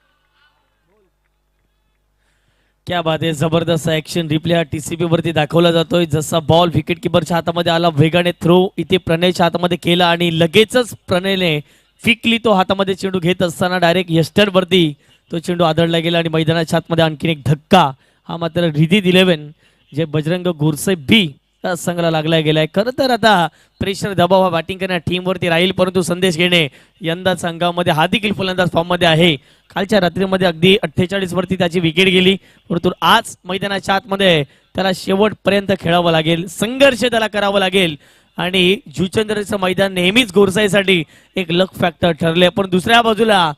Speaker 3: क्या बात आहे. जबरदस्त ऍक्शन रिप्ले हा TCP वरती दाखवला जातोय. जसा बॉल विकेट किपरच्या हातामध्ये आला, वेगाने थ्रो इथे प्रणयच्या हातामध्ये केला आणि लगेचच प्रणयने फिकली तो हातामध्ये चेंडू घेत असताना डायरेक्ट यस्टर वरती तो चेंडू आदळला गेला आणि मैदानाच्या आतमध्ये आणखीन एक धक्का. हा मात्र रिदीद 11 जे बजरंग गोरसे बी संघाला लागला गेलाय. खरं तर आता प्रेशर दबाव हा बॅटिंग करण्या टीमवरती राहील, परंतु संदेश घेणे यंदा संघामध्ये हा देखील फलंदाज फॉर्ममध्ये आहे. कालच्या रात्रीमध्ये अगदी 48 वरती त्याची विकेट गेली, परंतु आज मैदानाच्या आतमध्ये त्याला शेवटपर्यंत खेळावं लागेल, संघर्ष त्याला करावं लागेल. आणि जुचंद्रचं मैदान नेहमीच गोरसाईसाठी एक लक फॅक्टर ठरले, पण दुसऱ्या बाजूला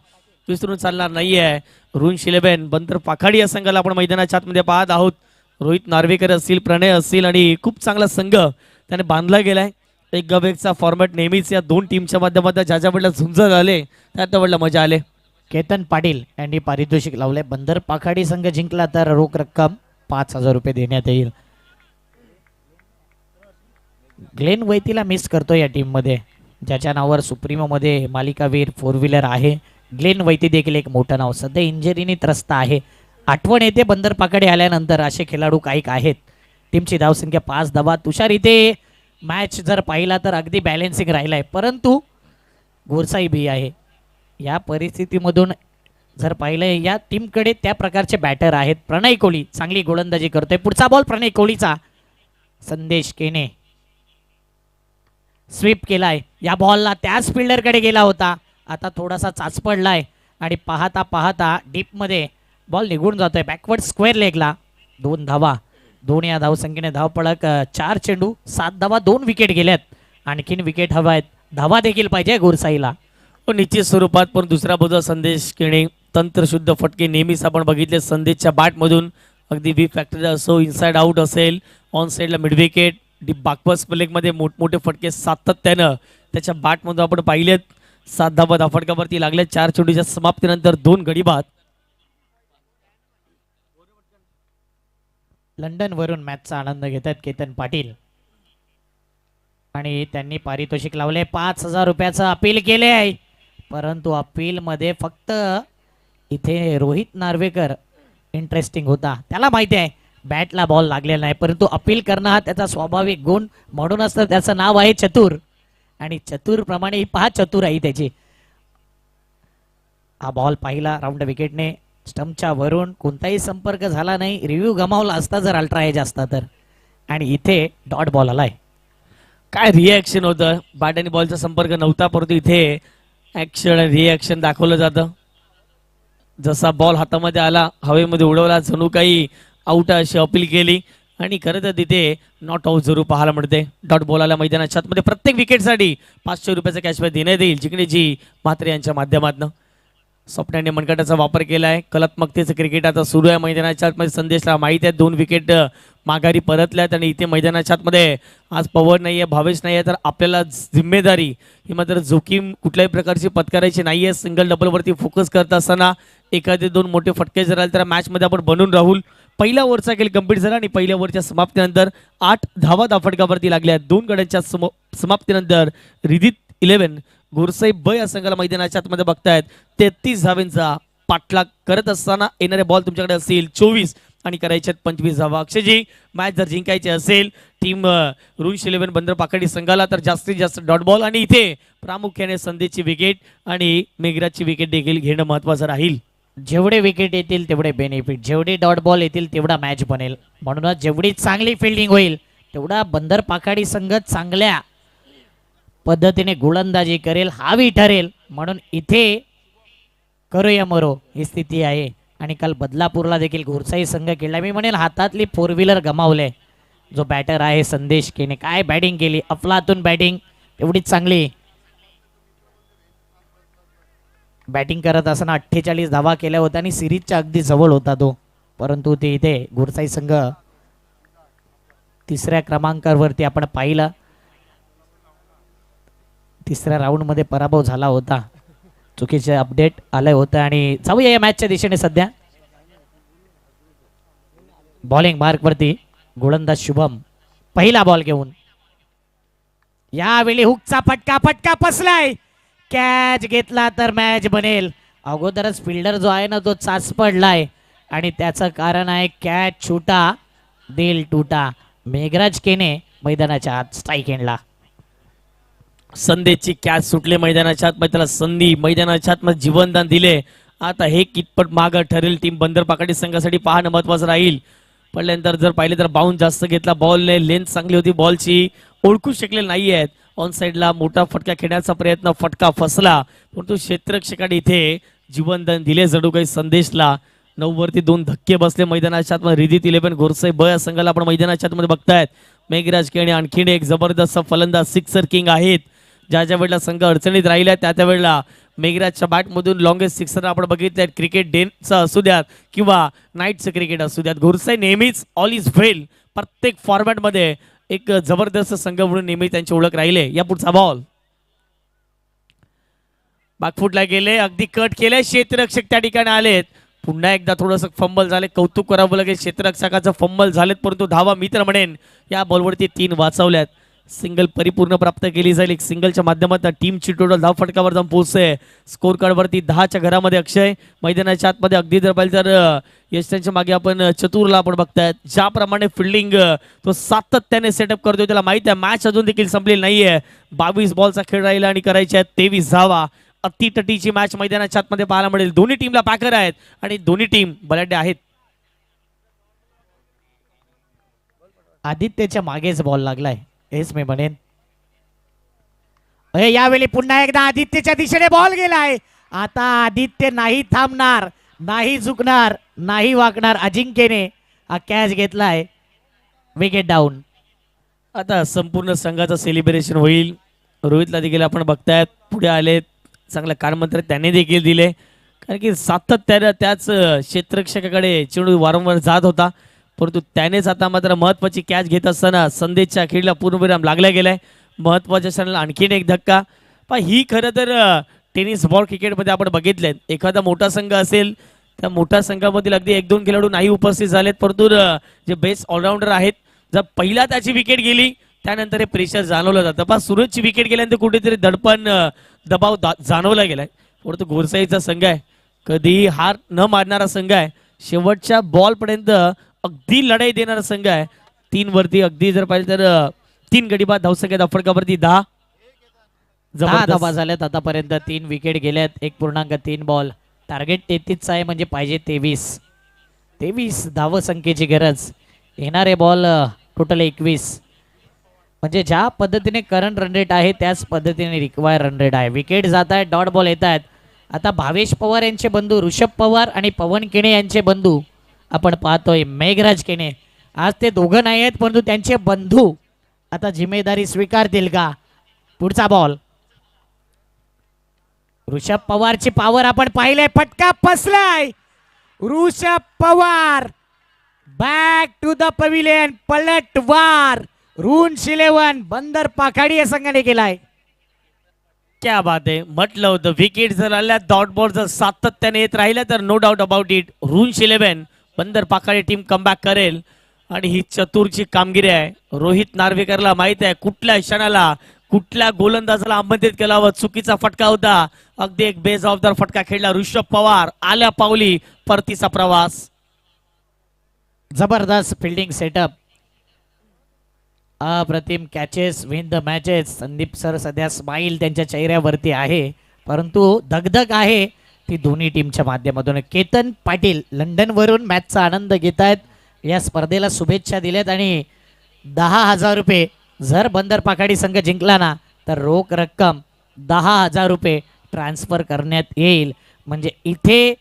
Speaker 3: विसरून चालणार नाहीये. रुन शिलेबेन बंदर पाखाडी या संघाला आपण मैदानाच्या आतमध्ये पाहत आहोत. रोहित नार्वेकर असतील, प्रणय असतील आणि खूप चांगला संघ त्याने बांधला गेलाय. एक गवेकचा फॉर्मॅट नेहमीच या दोन टीमच्या माध्यमातून ज्या वेळेला झुंज झाले त्या वेळेला मजा आले.
Speaker 1: केतन पाटील यांनी पारितोषिक लावले. बंदर पाखाडी संघ जिंकला तर रोख रक्कम 5000 रुपये देण्यात येईल. ग्लेन वैतीला मिस करतो या टीम मध्ये, ज्याच्या नावावर सुप्रीमो मध्ये मालिकावीर 4 व्हीलर आहे. ग्लेन वैती देखील एक मोठं नाव, सध्या इंजरीने त्रस्त आहे. आठवण येते बंदर पाखाडी आल्यानंतर असे खेळाडू काही आहेत. टीमची धावसंख्या 5 धावा. तुषार इथे मॅच जर पाहिला तर अगदी बॅलेन्सिंग राहिलाय, परंतु गोरसाई बी आहे. या परिस्थितीमधून जर पाहिलं या टीमकडे त्या प्रकारचे बॅटर आहेत. प्रणय कोहली चांगली गोलंदाजी करतोय. पुढचा बॉल प्रणय कोहलीचा. संदेश केने स्वीप केलाय. या बॉलला त्याच फिल्डरकडे गेला होता, आता थोडासा चाच पडलाय आणि पाहता पाहता डीप मध्ये बॉल निघून जातोय बॅकवर्ड स्क्वेअर लेगला. 2 धावा. 2 या धावसंख्येने धावपळक 4 चेंडू 7 धावा 2 विकेट गेल्यात. आणखीन विकेट हवा आहेत, धावा देखील पाहिजे गोरसाईला.
Speaker 3: निश्चित स्वरूपात. पण दुसऱ्या बाजूला संदेश केणे तंत्रशुद्ध फटके नेहमीच आपण बघितले संदेशच्या बॅटमधून. अगदी बी फॅक्टरी असो, इनसाइड आउट असेल, ऑन साईडला मिड विकेट, डीप बाकवर्स प्लेगमध्ये मोठमोठे फटके सातत्यानं त्याच्या बॅटमधून आपण पाहिलेत. 7 धावा धावफटकावरती लागले. 4 चेंडूच्या समाप्तीनंतर 2 गडी बाद.
Speaker 1: लंडन वरून मॅचचा आनंद घेतात केतन पाटील आणि त्यांनी पारितोषिक लावले. 5000 रुपयाचं अपील केले आहे, परंतु अपील मध्ये फक्त इथे रोहित नार्वेकर इंटरेस्टिंग होता. त्याला माहिती आहे बॅटला बॉल लागलेला नाही, परंतु अपील करणं हा त्याचा स्वाभाविक गुण. म्हणूनच तर त्याचं नाव आहे चतुर. आणि चतुर प्रमाणे ही 5 चतुर आहे त्याची. हा बॉल पाहिला राऊंड विकेटने स्टंपच्या वरून कोणताही संपर्क झाला नाही. रिव्ह्यू गमावला असता जर अल्ट्रा एज असता तर. आणि इथे डॉट बॉल आलाय.
Speaker 3: काय रिॲक्शन होतं, बॅट आणि बॉलचा संपर्क नव्हता परंतु इथे ऍक्शन आणि रिॲक्शन दाखवलं जातं. जसा बॉल हातामध्ये आला हवेमध्ये उडवला जणू काही आउट अशी अपील केली आणि खरं तर तिथे नॉट आउट जरूर पाहायला मिळते. डॉट बॉल आला मैदानाच्या आतमध्ये. प्रत्येक विकेटसाठी 500 रुपयाचा कॅशबॅक देण्यात येईल जिंकण्याची म्हात्रे यांच्या माध्यमातून. स्वप्नाने मनगटाचा वापर केला आहे. कलात्मकतेचं क्रिकेट आता सुरू आहे मैदानाच्या आतमध्ये. संदेशला माहिती आहे 2 विकेट माघारी परतल्यात आणि इथे मैदानाच्या आतमध्ये आज पवन नाही आहे, भावेश नाही आहे, तर आपल्याला जिम्मेदारी ही मात्र जोखीम कुठल्याही प्रकारची पत्करायची नाही आहे. सिंगल डबलवरती फोकस करत असताना एखादे 2 मोठे फटके जर आले तर मॅचमध्ये आपण बनून राहूल. पहिल्या ओव्हरचा खेळ कंप्लीट झाला आणि पहिल्या ओव्हरच्या समाप्तीनंतर 8 धावा फटकावरती लागल्या. 2 गड्यांच्या समाप्तीनंतर रिदित 11 गुरसाई ब या संघाला मैदानाच्या आतमध्ये बघतायत. 33 धावेंचा पाठलाग करत असताना येणारे बॉल तुमच्याकडे असतील 24 आणि करायच्यात 25 धावा. अक्षयजी मॅच जर जिंकायची असेल टीम रुंश 11 बंदर पाकडी संघाला तर जास्तीत जास्त डॉट बॉल आणि इथे प्रामुख्याने संदेशची विकेट आणि मेघराजची विकेट देखील घेणं महत्वाचं राहील.
Speaker 1: जेवढे विकेट येतील तेवढे बेनिफिट, जेवढे डॉट बॉल येतील तेवढा मॅच बनेल. म्हणूनच जेवढी चांगली फिल्डिंग होईल तेवढा बंदर पाखाडी संघ चांगल्या पद्धतीने गोलंदाजी करेल, हावी ठरेल. म्हणून इथे करूया मरो ही स्थिती आहे. आणि काल बदलापूरला देखील घोरसाई संघ खेळला. मी म्हणेल हातातली 4 व्हीलर गमावले. जो बॅटर आहे संदेश केने काय बॅटिंग केली, अफलातून बॅटिंग एवढीच चांगली. बॅटिंग करत असताना 48 धावा केल्या होत्या आणि सिरीजच्या अगदी जवळ होता तो. परंतु ते इथे घोरसाई संघ 3ऱ्या क्रमांकावरती आपण पाहिलं. 3ऱ्या राऊंडमध्ये पराभव झाला होता. चुकीचे अपडेट आलं होतं. आणि जाऊया या मॅचच्या दिशेने. सध्या बॉलिंग मार्कवरती गोलंदाज शुभम पहिला बॉल घेऊन. यावेळी हुकचा फटका फसलाय. कॅच घेतला तर मॅच बनेल. अगोदरच फिल्डर जो आहे ना तो चाच पडलाय आणि त्याचं कारण आहे कॅच छुटा दिल टूटा. मेघराज केने मैदानाच्या आत स्ट्राईक एंडला.
Speaker 3: संदेशची कॅच सुटले मैदानाच्या आतमध्ये, त्याला संधी मैदानाच्या आतमध्ये जीवनदान दिले. आता हे कितपत मागं ठरेल टीम बंदर पाकडी संघासाठी पाहणं महत्वाचं राहील. पडल्यानंतर जर पाहिले तर बाउन्स जास्त घेतला. बॉलने लेंथ चांगली होती, बॉलची ओळखू शकले नाही आहेत. ऑन साईडला मोठा फटका खेळण्याचा प्रयत्न, फटका फसला. परंतु क्षेत्ररक्षकाने इथे जीवनदान दिले जणू काही संदेशला. 9 वरती 2 धक्के बसले मैदानाच्या आतमध्ये. रिदित 11 घोरसाई ब या संघाला आपण मैदानाच्या आतमध्ये बघतायत. मेघराज केणे आणखीन एक जबरदस्त फलंदाज, सिक्सर किंग आहेत. ज्या वेळेला संघ अडचणीत राहिला त्या वेळेला मेघराजच्या बॅटमधून लॉंगेस्ट सिक्सर आपण बघितले. क्रिकेट डेचं असू द्यात किंवा नाईटचं क्रिकेट असू द्यात, घोरसाई नेहमीच ऑल इज वेल प्रत्येक फॉर्मॅटमध्ये एक जबरदस्त संघ म्हणून नेहमी त्यांची ओळख राहिले. या पुढचा बॉल बॅकफुटला गेले, अगदी कट केले. क्षेत्ररक्षक त्या ठिकाणी आलेत. पुन्हा एकदा थोडंसं फंबल झाले. कौतुक करावं लागेल क्षेत्ररक्षकाचं, फंबल झालेत परंतु धावा मी तर म्हणेन या बॉलवरती 3 वाचवल्यात. सिंगल परिपूर्ण प्राप्त केली जाईल. एक सिंगलच्या माध्यमातून टीमची टोटल धाव फटकावर जाऊन पोहोचते. स्कोर कार्डवरती 10च्या घरामध्ये अक्षय. मैदानाच्या आतमध्ये अगदी जर पाहिजे तर यशांच्या मागे आपण चतुरला आपण बघतायत. ज्याप्रमाणे फिल्डिंग तो सातत्याने सेटअप करतोय त्याला माहिती आहे मॅच अजून देखील संपलेली नाहीये. 22 बॉलचा खेळ राहिला आणि करायचे आहेत 23 धावा. अतितटीची मॅच मैदानाच्या आतमध्ये पाहायला मिळेल. दोन्ही टीमला पॅकर आहेत आणि दोन्ही टीम बलाढ्य आहेत.
Speaker 1: आदित्यच्या मागेच बॉल लागलाय हेच मी म्हणेन. यावेळी पुन्हा एकदा आदित्यच्या दिशेने बॉल गेलाय. आता आदित्य नाही थांबणार, नाही झुकणार, नाही वाकणार. अजिंक्यने हा कॅच घेतलाय. Wicket down.
Speaker 3: आता संपूर्ण संघाचं सेलिब्रेशन होईल. रोहितला देखील आपण बघतायत पुढे आलेत. चांगलं कानमंत्र त्याने देखील दिले कारण की सातत्यानं त्याच क्षेत्ररक्षकाकडे चेंडू वारंवार जात होता. परंतु त्यानेच आता मात्र महत्वाची कॅच घेत असताना संदेशच्या खेळीला पूर्णविराम लागला गेलाय. महत्वाच्या क्षणाला आणखीन एक धक्का. पण ही खरं तर टेनिस बॉल क्रिकेटमध्ये आपण बघितलेत. एखादा मोठा संघ असेल त्या मोठ्या संघामधील अगदी 1-2 खेळाडू नाही उपस्थित झालेत परंतु जे बेस्ट ऑलराऊंडर आहेत जर पहिला त्याची विकेट गेली त्यानंतर हे प्रेशर जाणवलं जातं. पण सूरजची विकेट गेल्यानंतर कुठेतरी दडपण दबाव जाणवला गेलाय. परंतु घोरसाईचा संघ आहे, कधीही हार न मारणारा संघ आहे. शेवटच्या बॉलपर्यंत अगदी लढाई देणारा संघ आहे. 3 वरती अगदी जर पाहिजे तर 3 गडी बाद धावसंख्या फटकावरती 10
Speaker 1: धावा झाल्यात आतापर्यंत. 3 विकेट गेल्यात. 1.3 बॉल टार्गेट 33 आहे म्हणजे पाहिजे 23 धावसंख्येची गरज. येणारे बॉल टोटल 21. म्हणजे ज्या पद्धतीने करंट रन रेट आहे त्याच पद्धतीने रिक्वायर रन रेट आहे. विकेट जात आहेत, डॉट बॉल येत आहेत. आता भावेश पवार यांचे बंधू ऋषभ पवार आणि पवन केणे यांचे बंधू आपण पाहतोय. मेघराज केणे आज ते दोघं नाही आहेत परंतु त्यांचे बंधू आता जिम्मेदारी स्वीकारतील का. पुढचा बॉल ऋषभ पवारची पॉवर आपण पाहिले. फटका फसलाय. Rishabh Pawar back to the pavilion. पलटवार रून्स 11 बंदर पाखाडी या संघाने केलाय.
Speaker 3: क्या बात आहे. म्हटलं होतं विकेट जर आल्या डॉट बॉल जर सातत्याने येत राहिल्या तर no doubt about it runs 11 Bandar Pakhadi team comeback करेल. आणि ही चतुरची कामगिरी आहे. रोहित नार्वेकरला माहित आहे कुठल्या क्षणाला कुठल्या गोलंदाजाला आमंत्रित केला व चुकीचा फटका होता. अगदी एक बेजबाबदार फटका खेळला ऋषभ पवार. आल्या पावली परतीचा प्रवास.
Speaker 1: जबरदस्त फिल्डिंग सेटअप. अप्रतिम catches win the matches. Sandeep sir सध्या स्माईल त्यांच्या चेहऱ्यावरती आहे परंतु दगदग आहे ती दोन्ही टीमच्या माध्यमातून. केतन पाटील लंडन वरून मॅचचा आनंद घेत आहेत. या स्पर्धेला शुभेच्छा दिल्यात आणि 10,000 रुपये जर बंदर पाखाडी संघ जिंकला ना तर रोख रक्कम 10,000 रुपये ट्रान्सफर करण्यात येईल. म्हणजे इथे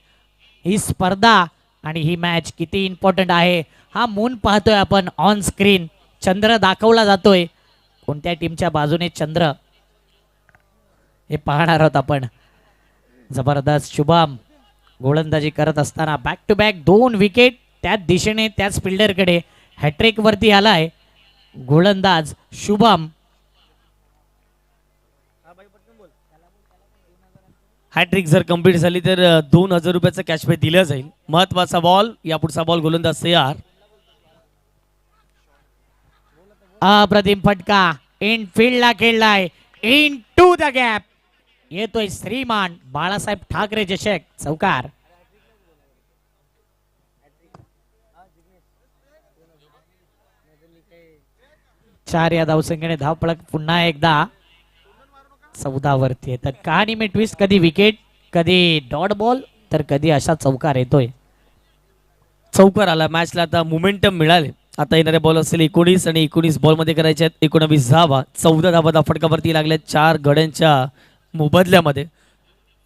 Speaker 1: ही स्पर्धा आणि ही मॅच किती इम्पॉर्टंट आहे. हा मून पाहतोय आपण ऑन स्क्रीन. चंद्र दाखवला जातोय. कोणत्या टीमच्या बाजूने चंद्र हे पाहणार आहोत आपण. जबरदस्त शुभम गोलंदाजी करत असताना बॅक टू बॅक 2 विकेट त्याच दिशेने त्याच फिल्डरकडे. हॅट्रिक वरती आलाय गोलंदाज शुभम.
Speaker 3: हॅट्रिक जर कंप्लीट झाली तर 2,000 रुपयाचं कॅशबॅक दिलं जाईल. महत्वाचा बॉल. या पुढचा बॉल गोलंदाज तयार.
Speaker 1: अप्रतिम फटका इन फील्डला खेळलाय. इन टू द गॅप येतोय श्रीमान बाळासाहेब ठाकरे चषक चौकार. चार या धावसंख्येने धावफलक पुन्हा एकदा 14 वरती येतात. कहाणी में ट्विस्ट. कधी विकेट कधी डॉट बॉल तर कधी अशा चौकार येतोय.
Speaker 3: चौकार आला. मॅचला आता मोमेंटम मिळाले. आता येणारे बॉल असतील 19 आणि 19 बॉल मध्ये करायचे आहेत 19 धावा. 14 धावा फटकावरती लागल्या 4 गड्यांच्या मोबदल्यामध्ये.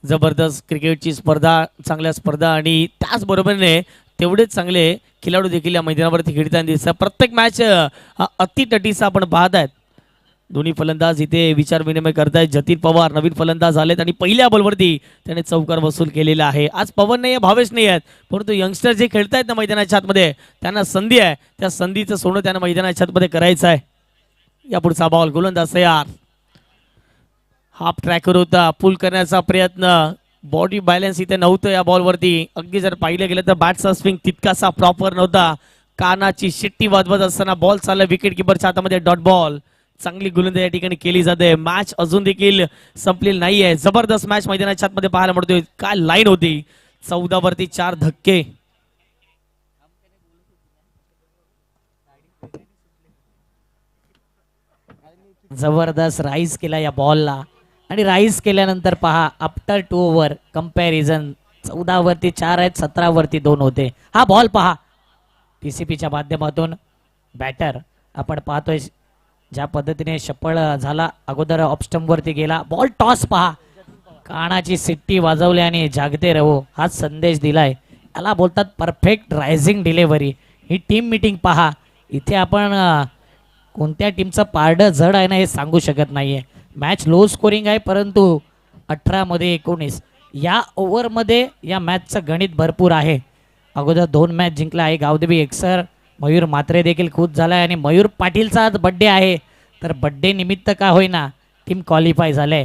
Speaker 3: जबरदस्त क्रिकेटची स्पर्धा, चांगल्या स्पर्धा आणि त्याचबरोबरीने तेवढेच चांगले खेळाडू देखील या मैदानावरती खेळताना दिसतात. प्रत्येक मॅच अतितटीचा आपण पाहत आहेत. दोन्ही फलंदाज इथे विचार विनिमय करतायत. जतीन पवार नवीन फलंदाज आलेत आणि पहिल्या बॉलवरती त्याने चौकार वसूल केलेला आहे. आज पवन नाही आहे, भावेश नाही आहेत परंतु यंगस्टर जे खेळतायत ना मैदानाच्या आतमध्ये त्यांना संधी आहे. त्या संधीचं सोनं त्यांना मैदानाच्या आतमध्ये करायचं आहे. या पुढचा बॉल गोलंदाज तयार. हाफ ट्रॅकर होता. पुल करण्याचा प्रयत्न. बॉडी बॅलन्स इथे नव्हतं या बॉलवरती. अगदी जर पाहिलं गेलं तर बॅटचा स्विंग तितकासा प्रॉपर नव्हता. कानाची शिट्टी वाजवत असताना बॉल चालला विकेट किपरच्या हातामध्ये. Dot ball. चांगली गोलंदाजी या ठिकाणी केली जाते. मॅच अजून देखील संपलेली नाहीये. जबरदस्त मॅच मैदानाच्या आतमध्ये पाहायला मिळतोय. काय लाईन होती. 14 वरती 4 धक्के.
Speaker 1: जबरदस्त राईज केला या बॉलला आणि राईज केल्यानंतर पहा आफ्टर 2 ओव्हर कंपॅरिझन 14 वरती 4 आहेत 17 वरती 2 होते. हा बॉल पहा टीसीपीच्या माध्यमातून बॅटर आपण पाहतोय ज्या पद्धतीने शपळ झाला. अगोदर ऑफस्टंप वरती गेला. बॉल टॉस पहा. कानाची सिट्टी वाजवली आणि जागते रहो हा संदेश दिलाय. याला बोलतात परफेक्ट रायझिंग डिलेव्हरी. ही टीम मीटिंग पहा. इथे आपण कोणत्या टीमचं पारडं जड आहे ना हे सांगू शकत नाहीये. मॅच लो स्कोरिंग आहे परंतु 18 मध्ये 19 या ओव्हरमध्ये या मॅचचं गणित भरपूर आहे. अगोदर 2 मॅच जिंकला आहे. गावदेवी एक्सर मयूर मात्रे देखील खुश झालाय आणि मयूर पाटीलचा आज बड्डे आहे तर बड्डे निमित्त का होईना टीम क्वालिफाय झाले.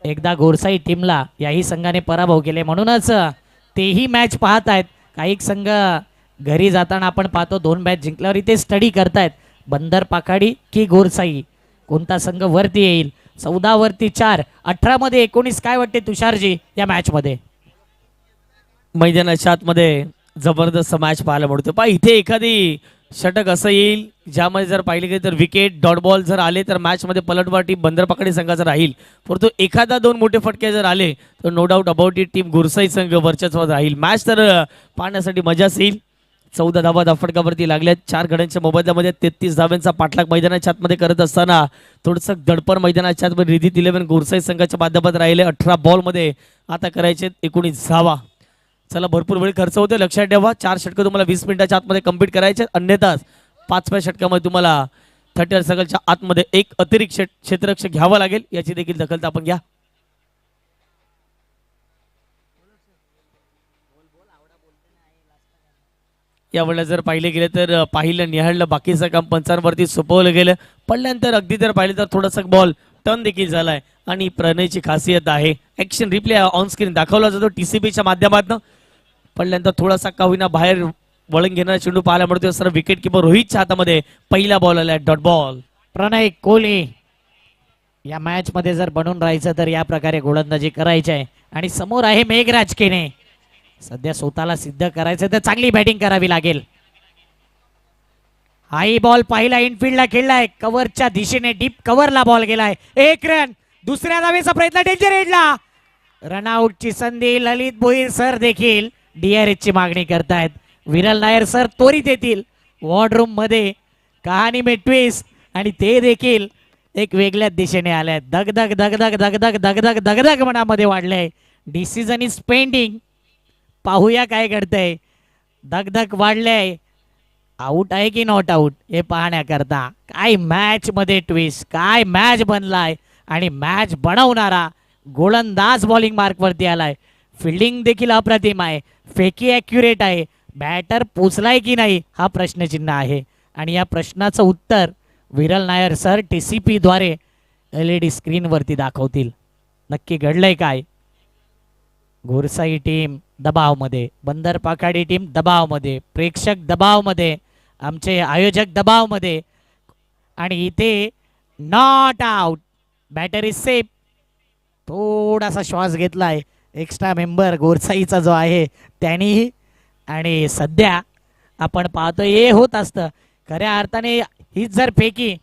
Speaker 1: एकदा गोरसाई टीमला याही संघाने पराभव केले म्हणूनच तेही मॅच पाहत आहेत. काही संघ घरी जाताना आपण पाहतो 2 मॅच जिंकल्यावर इथे स्टडी करतायत बंदर पाखाडी की गोरसाई कोणता संघ वरती येईल. 14 वरती 4 18 मध्ये 19 काय वाटते तुषारजी या मॅच मध्ये.
Speaker 3: मैदानाच्या आतमध्ये जबरदस्त मॅच पाहायला मिळतो. पहा इथे एखादी षटक असं येईल ज्यामध्ये जर पाहिले गेले तर विकेट डॉट बॉल जर आले तर मॅचमध्ये पलटवार टीम बंदर पकडी संघाचा राहील. परंतु एखादा दोन मोठे फटके जर आले तर no doubt about it team Gursai संघ वर्चस्वात राहील. मॅच तर पाहण्यासाठी मजाच येईल. 14 धावा धाफटकावरती लागल्यात. 4 गड्यांच्या मोबदल्यामध्ये 33 धाव्यांचा पाठलाग मैदानाच्या आतमध्ये करत असताना थोडंसं दडपण मैदानाच्या आतमध्ये रिधित 11 गुरसाई संघाच्या माध्यमात राहिले. 18 बॉलमध्ये आता करायचे 19 धावा. चला भरपूर वेळ खर्च होते, लक्षात ठेवा. 4 षटकं तुम्हाला 20 मिनिटाच्या आतमध्ये कंप्लीट करायचे, अन्यथा 5व्या षटकामध्ये तुम्हाला 30 सर्कलच्या आतमध्ये एक अतिरिक्त क्षेत्ररक्षक घ्यावा लागेल. याची देखील दखल आपण घ्या. यावेळेला जर पाहिले गेले तर पाहिलं निहाळलं बाकीचं काम पंचांवरती सोपवलं गेलं. पडल्यानंतर अगदी जर पाहिलं तर थोडासा बॉल टर्न देखील झालाय आणि प्रणयची खासियत आहे ऍक्शन रिप्ले ऑन स्क्रीन दाखवला जातो टीसीबीच्या माध्यमातून. पडल्यानंतर थोडासा का होईना बाहेर वळण घेणारा चेंडू पाहायला मिळतो. सर विकेट किपर रोहितच्या हातामध्ये पहिला बॉल आलाय डॉट बॉल.
Speaker 1: प्रणय कोहली या मॅच मध्ये जर बनून राहायचं तर या प्रकारे गोलंदाजी करायची आहे. आणि समोर आहे मेघराज केने. सध्या स्वतःला सिद्ध करायचं तर चांगली बॅटिंग करावी लागेल. हाई बॉल पाहिला इनफिल्डला खेळलाय, कव्हरच्या दिशेने डीप कव्हरला बॉल गेलाय. 1 रन. दुसऱ्या धावेचा प्रयत्न डेंजर एंडला. रनआउटची संधी. ललित भोईर सर देखील DRS ची मागणी करतायत. विरल नायर सर त्वरित येतील वॉर्डरूम मध्ये. कहाणी में ट्विस्ट आणि ते देखील एक वेगळ्याच दिशेने आले. दगदग दगदग दगदग दगदग दगदग मनामध्ये वाढलंय. Decision is pending. पाहूया काय घडतंय. दगदग वाढलंय. आउट आहे की नॉट आउट हे पाहण्याकरता. काय मॅच मध्ये ट्विस्ट, काय मॅच बनलाय आणि मॅच बनवणारा गोलंदाज बॉलिंग मार्कवरती आलाय. फिल्डिंग देखील अप्रतिम आहे. फेकी ॲक्युरेट आहे. बॅटर पोचलाय की नाही हा प्रश्नचिन्ह आहे. आणि या प्रश्नाचं उत्तर विरल नायर सर TCP द्वारे LED स्क्रीनवरती दाखवतील. नक्की घडलंय काय. घोरसाई टीम दबावमध्ये, बंदर पाखाडी टीम दबावमध्ये, प्रेक्षक दबावमध्ये, आमचे आयोजक दबावमध्ये. आणि इथे not out. Batter is safe. थोडासा श्वास घेतलाय एक्स्ट्रा मेंबर गोरसाईचा जो आहे त्यांनी. आणि सध्या आपण पाहतोय हे होत असतं. खऱ्या अर्थाने हीच जर फेकी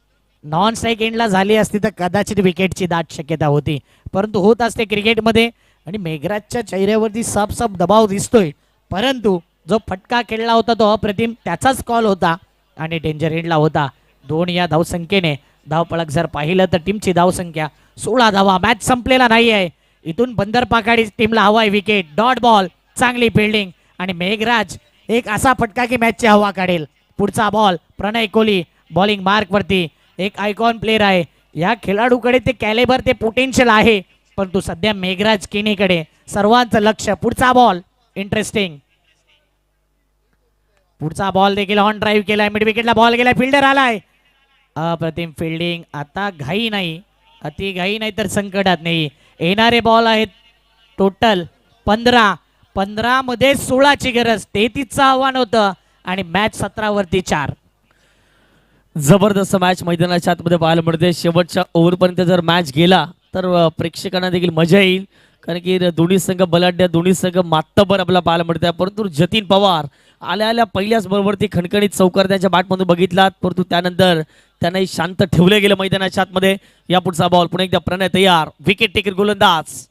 Speaker 1: नॉन स्ट्राईक एंडला झाली असती तर कदाचित विकेटची दाट शक्यता होती. परंतु होत असते क्रिकेटमध्ये. आणि मेघराजच्या चेहऱ्यावरती साफ साफ दबाव दिसतोय. परंतु जो फटका खेळला होता तो अप्रतिम त्याचाच कॉल होता आणि डेंजर एंडला होता. 2 या धावसंख्येने धावपळक जर पाहिलं तर टीमची धावसंख्या 16 धावा. मॅच संपलेला नाही आहे. इथून बंदर पाखाडी टीमला हवाय विकेट. Dot ball. चांगली फिल्डिंग आणि मेघराज एक असा फटका की मॅचची हवा काढेल. पुढचा बॉल. प्रणय कोहली बॉलिंग मार्क वरती. एक आयकॉन प्लेअर आहे. या खेळाडूकडे ते कॅलेबर ते पोटेन्शियल आहे. परंतु सध्या मेघराज केनीकडे सर्वांचं लक्ष. पुढचा बॉल इंटरेस्टिंग. पुढचा बॉल देखील ऑन ड्राईव्ह केलाय. मिड विकेटला बॉल गेलाय. फिल्डर आलाय. अप्रतिम फिल्डिंग. आता घाई नाही, अति घाई नाही तर संकटात नाही. येणारे बॉल आहेत टोटल 15. 15 मध्ये 16ची गरज. 33चं आव्हान होतं आणि मॅच 17 वरती 4.
Speaker 3: जबरदस्त मॅच मैदानाच्या आतमध्ये पाहायला मिळते. शेवटच्या ओव्हरपर्यंत जर मॅच गेला तर प्रेक्षकांना देखील मजा येईल. कारण की दोन्ही संघ बलाढ्य, दोन्ही संघ मातबर आपल्याला पाहायला मिळत आहे. परंतु जतीन पवार आल्या आल्या पहिल्याच बरोबरती खणखणीत चौकार त्यांच्या बॅटमधून बघितलात. परंतु त्यानंतर त्यांनाही शांत ठेवले गेले मैदानाच्या आतमध्ये. या पुढचा बॉल पुन्हा एकदा प्रणय तयार. विकेट टेकर गोलंदाज.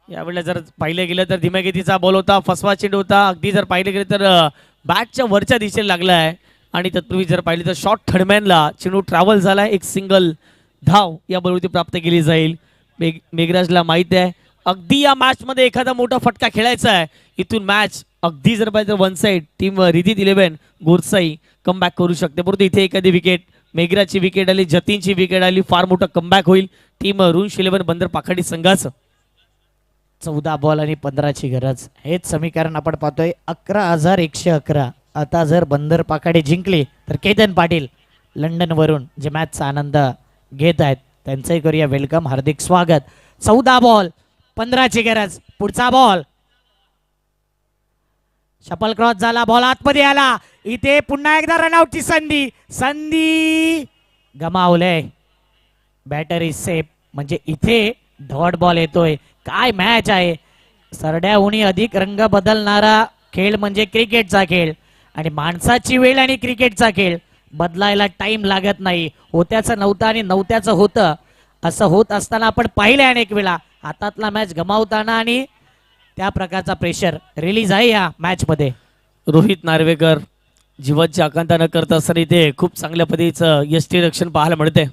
Speaker 3: यावेळेला जर पाहिलं गेलं तर धीम्या गतीचा बॉल होता. फसवा चेंडू होता. अगदी जर पाहिलं गेलं तर बॅटच्या वरच्या दिशेला लागलाय. आणि तत्पूर्वी जर पाहिलं तर शॉर्ट थर्डमॅनला चेंडू ट्रॅव्हल झालाय. एक सिंगल धाव या बरोबर प्राप्त केली जाईल. मेघराजला माहिती आहे अगदी या मॅच मध्ये एखादा मोठा फटका खेळायचा आहे. इथून मॅच अगदी जर पाहिजे one side team Ridhit 11 Gorsai comeback करू शकते. परंतु इथे एखादी विकेट, मेघराजची विकेट आली, जतीनची विकेट आली, फार मोठा कमबॅक होईल टीम रुंश 11 बंदर पाखाडी संघाचं.
Speaker 1: 14 बॉल आणि 15ची गरज. हेच समीकरण आपण पाहतोय. 11,111. आता जर बंदर पाखाडी जिंकली तर केतन पाटील लंडन वरून जे मॅचचा आनंद घेत आहेत त्यांचंही करूया वेलकम, हार्दिक स्वागत. 14 बॉल 15ची गरज. पुढचा बॉल. शपल क्रॉस झाला. बॉल आतमध्ये आला. इथे पुन्हा एकदा रनआउटची संधी गमावलंय. Batter is safe. म्हणजे इथे डॉट बॉल येतोय. काय मॅच आहे. सरड्याहूनही अधिक रंग बदलणारा खेळ म्हणजे क्रिकेटचा खेळ आणि माणसाची वेळ आणि क्रिकेटचा खेळ बदलायला टाइम लागत नाही. होत्याचं नव्हतं आणि नव्हत्याचं होतं असं होत असताना आपण पाहिले अनेक वेळा हातातला मॅच गमावताना आणि त्या प्रकारचा प्रेशर रिलीज आहे या मॅच मध्ये.
Speaker 3: रोहित नार्वेकर जीवाची आकांक्षा न करता असताना इथे खूप चांगल्या पद्धतीचं यष्टीरक्षण पाहायला मिळते.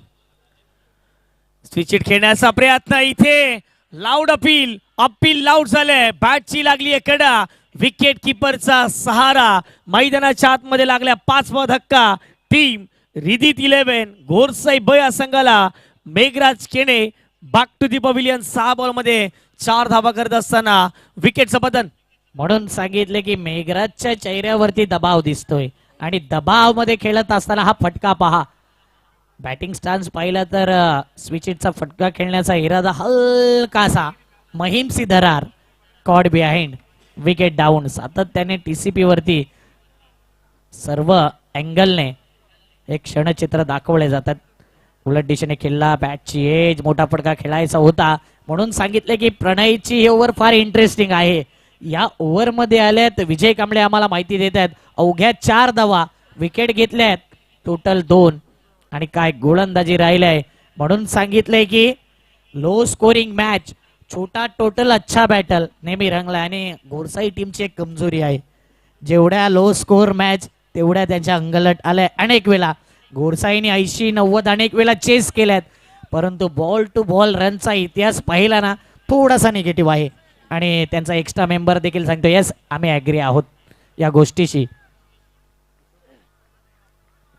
Speaker 3: स्विचिट खेळण्याचा प्रयत्न इथे लाऊड अपील लाऊड झालंय. बॅटची लागली आहे कडा. विकेट किपरचा सहारा. मैदानाच्या आतमध्ये लागल्या 5वा धक्का. टीम रिदित 11 घोरसाई ब या संघाला Meghraj Kene back to the pavilion. 6 ball मध्ये 4 धावा करत असताना विकेटचं पतन.
Speaker 1: म्हणून सांगितले की मेघराजच्या चेहऱ्यावरती दबाव दिसतोय आणि दबाव मध्ये खेळत असताना हा फटका पहा. बॅटिंग स्टान्स पाहिला तर स्विचिटचा फटका खेळण्याचा इरादा हलकासा. महिमसी दरार कॉड बिहाइंड विकेट डाऊन. सातत्याने TCP वरती सर्व अँगलने एक क्षणचित्र दाखवले जातात. उलट दिशेने खेळला. बॅटची एज मोठा फटका खेळायचा होता. म्हणून सांगितले की प्रणयची ही ओव्हर फार इंटरेस्टिंग आहे. या ओव्हर मध्ये आल्यात विजय कांबळे आम्हाला माहिती देत आहेत. अवघ्या 4 धावा विकेट घेतल्यात. टोटल 2 आणि काय गोलंदाजी राहिलाय. म्हणून सांगितलंय की लो स्कोरिंग मॅच छोटा टोटल अच्छा बॅटल नेहमी रंगला. आणि घोरसाई टीमची एक कमजोरी आहे. जेवढ्या लो स्कोर मॅच तेवढ्या त्यांच्या अंगलट आल्या. अनेक वेळा घोरसाईने 80-90 अनेक वेळा चेस केल्यात. परंतु बॉल टू बॉल रनचा इतिहास पाहिला ना थोडासा निगेटिव्ह आहे. आणि त्यांचा एक्स्ट्रा मेंबर देखील सांगतो येस आम्ही ॲग्री आहोत या गोष्टीशी.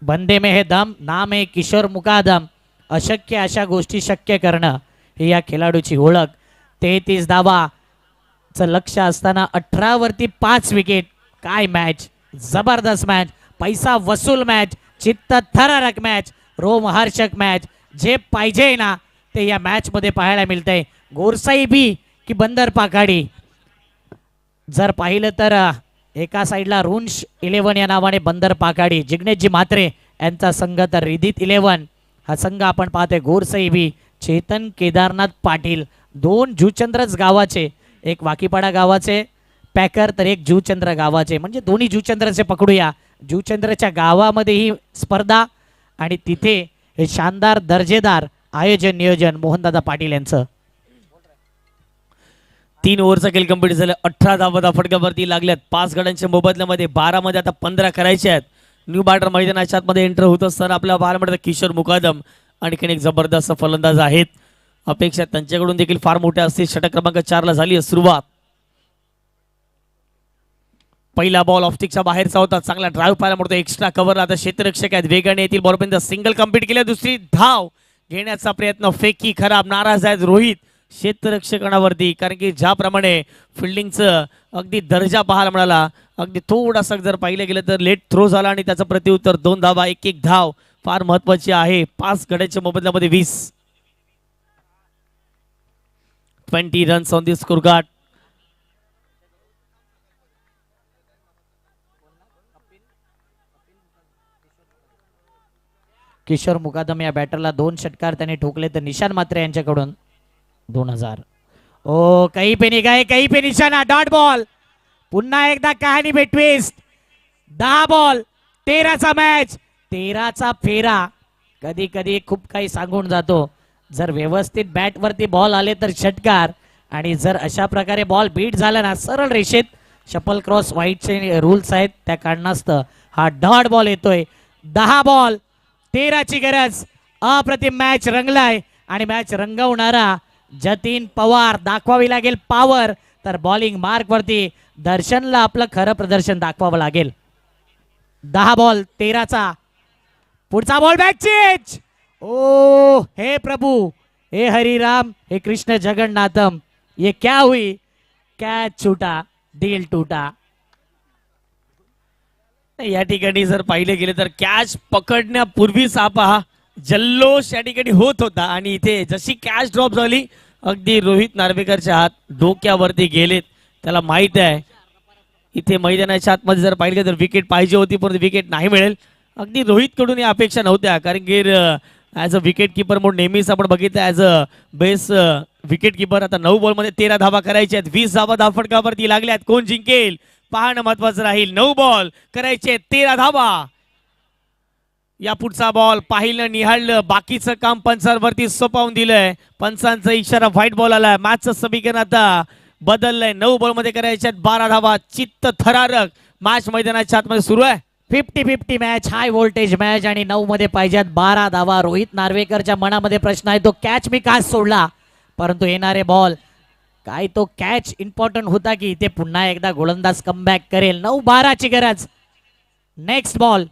Speaker 1: बंदे में हे दम नाम आहे किशोर मुकादम. अशक्य अशा गोष्टी शक्य करणं ही या खेळाडूची ओळख. 33 धावाचं लक्ष असताना 18 वरती 5 विकेट. काय मॅच. जबरदस्त मॅच. पैसा वसूल मॅच. चित्त थरारक मॅच. रोमहर्षक मॅच. जे पाहिजे ना ते या मॅच मध्ये पाहायला मिळतंय. घोरसाई बी की बंदर पाखाडी. जर पाहिलं तर एका साईडला रुंश 11 या नावाने बंदर पाखाडी जिग्नेशजी म्हात्रे यांचा संघ तर रिदित 11 हा संघ आपण पाहतोय. घोरसाई बी चेतन केदारनाथ पाटील 2 जुचंद्रच गावाचे. एक वाकीपाडा गावाचे पॅकर तर एक जुचंद्र गावाचे. म्हणजे दोन्ही जुचंद्रचे पकडूया. जुचंद्रच्या गावामध्ये ही स्पर्धा आणि तिथे हे शानदार दर्जेदार आयोजन नियोजन मोहनदादा पाटील यांचं.
Speaker 3: 3 ओव्हरचा खेळ कंप्लीट झाला. 18 धावा फटक्यावरती लागल्यात. 5 गड्यांच्या मोबदल्यामध्ये 12 मध्ये आता 15 करायचे आहेत. न्यू बॅटर मैदानाच्या आतमध्ये एंटर होत असताना आपल्याला पाहायला मिळतं किशोर मुकादम आणखीन एक जबरदस्त फलंदाज आहेत. अपेक्षा त्यांच्याकडून देखील फार मोठ्या असतील. षटक क्रमांक 4 ला झाली आहे सुरुवात. पहिला बॉल ऑफस्टिकच्या बाहेरचा होता. चांगला ड्राईव्ह पाहायला मिळतो. Extra cover. आता क्षेत्ररक्षक आहेत वेगाने येतील. बॉलपर्यंत सिंगल कंप्लीट केल्या. दुसरी धाव घेण्याचा प्रयत्न. फेकी खराब. नाराज आहेत रोहित क्षेत्ररक्षकांवरती. कारण की ज्याप्रमाणे फिल्डिंगचं अगदी दर्जा पाहायला मिळाला. अगदी थोडासा जर पाहिलं गेलं तर लेट थ्रो झाला आणि त्याचं प्रत्युत्तर 2 धावा. एक धाव फार महत्वाची आहे. 5 गड्यांच्या मोबदल्यामध्ये 20 runs on the scorecard.
Speaker 1: Kishor Mukadam या बॅटरला 2 षटकार त्याने ठोकले तर निशान मात्रे यांच्याकडून 2000. ओ काही पे निघाय काही पे निशाणा. Dot ball. पुन्हा एकदा कहाणी पे ट्विस्ट. 10 बॉल 13चा मॅच. 13चा फेरा कधी कधी खूप काही सांगून जातो. जर व्यवस्थित बॅट वरती बॉल आले तर षटकार आणि जर अशा प्रकारे बॉल बीट झाला ना सरळ रेषेत शपल क्रॉस व्हाईटचे रूल्स आहेत त्या कारणास्तव हा डॉट बॉल येतोय. 10 बॉल 13ची गरज. अप्रतिम मॅच रंगलाय आणि मॅच रंगवणारा जतीन पवार. दाखवावी लागेल पॉवर तर बॉलिंग मार्क वरती दर्शनला आपलं खरं प्रदर्शन दाखवावं लागेल. 10 बॉल 13चा. पुढचा बॉल बॅक चेंज. ओ हे प्रभु हे हरिराम हे कृष्ण जगन्नाथम ये क्या हुई. कॅच छूटा दिल टूटा.
Speaker 3: या ठिकाणी जर पाहिले गेले तर कॅच पकडण्यापूर्वीच हा पहा जल्लोष या ठिकाणी होत होता आणि इथे जशी कॅच ड्रॉप झाली अगदी रोहित नार्वेकरच्या हात डोक्यावरती गेलेत. त्याला माहित आहे इथे मैदानाच्या आतमध्ये जर पाहिले तर विकेट पाहिजे होती परंतु विकेट नाही मिळेल. अगदी रोहित कडून या अपेक्षा नव्हत्या कारण की ॲज अ विकेट किपर म्हणून नेहमीच आपण बघितलं as a best wicket keeper. आता 9 बॉलमध्ये 13 धावा करायच्या आहेत. 20 धावा धावफटकावरती लागल्यात. कोण जिंकेल पाहणं महत्वाचं राहील. 9 बॉल करायचे 13 धावा. या पुढचा बॉल पाहिलं निहाळलं बाकीचं काम पंचांवरती सोपवून दिलंय. पंचांचा इशारा व्हाईट बॉल आलाय. मॅचचं समीकरण आता बदललंय. 9 बॉलमध्ये करायच्यात 12 धावा. चित्त थरारक मॅच मैदानाच्या आतमध्ये सुरू आहे.
Speaker 1: 50-50 मॅच, हाय व्होल्टेज मॅच आणि 9 मध्ये पाहिजेत 12 धावा. रोहित नार्वेकरच्या मनामध्ये प्रश्न आहे तो कॅच मी का सोडला, परंतु येणारे बॉल काय तो कॅच इम्पॉर्टंट होता की इथे पुन्हा एकदा गोलंदाज कमबॅक करेल. 9-12 ची गरज. Next ball.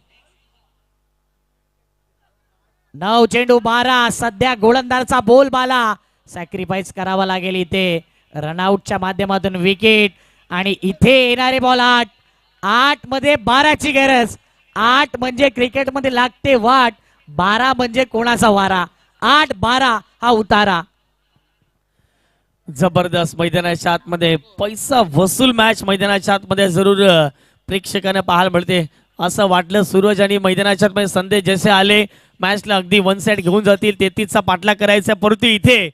Speaker 1: 9 चेंडू 12. सध्या गोलंदाजचा बोल बाला सॅक्रिफाईस करावा लागेल इथे रनआउटच्या माध्यमातून विकेट. आणि इथे येणारे बॉल 8. 8 मध्ये 12 ची गरज. 8 म्हणजे क्रिकेटमध्ये लागते वाट. 12 म्हणजे कोणाचा वारा. 8-12 हा उतारा.
Speaker 3: जबरदस्त मैदानाच्या आतमध्ये पैसा वसूल मॅच मैदानाच्या आतमध्ये जरूर प्रेक्षकांना पाहायला मिळते. असं वाटलं सूरज आणि मैदानाच्या आतमध्ये संदेश जसे आले मॅचला अगदी वन साइड घेऊन जातील. 33चा पाठला करायचा, परंतु इथे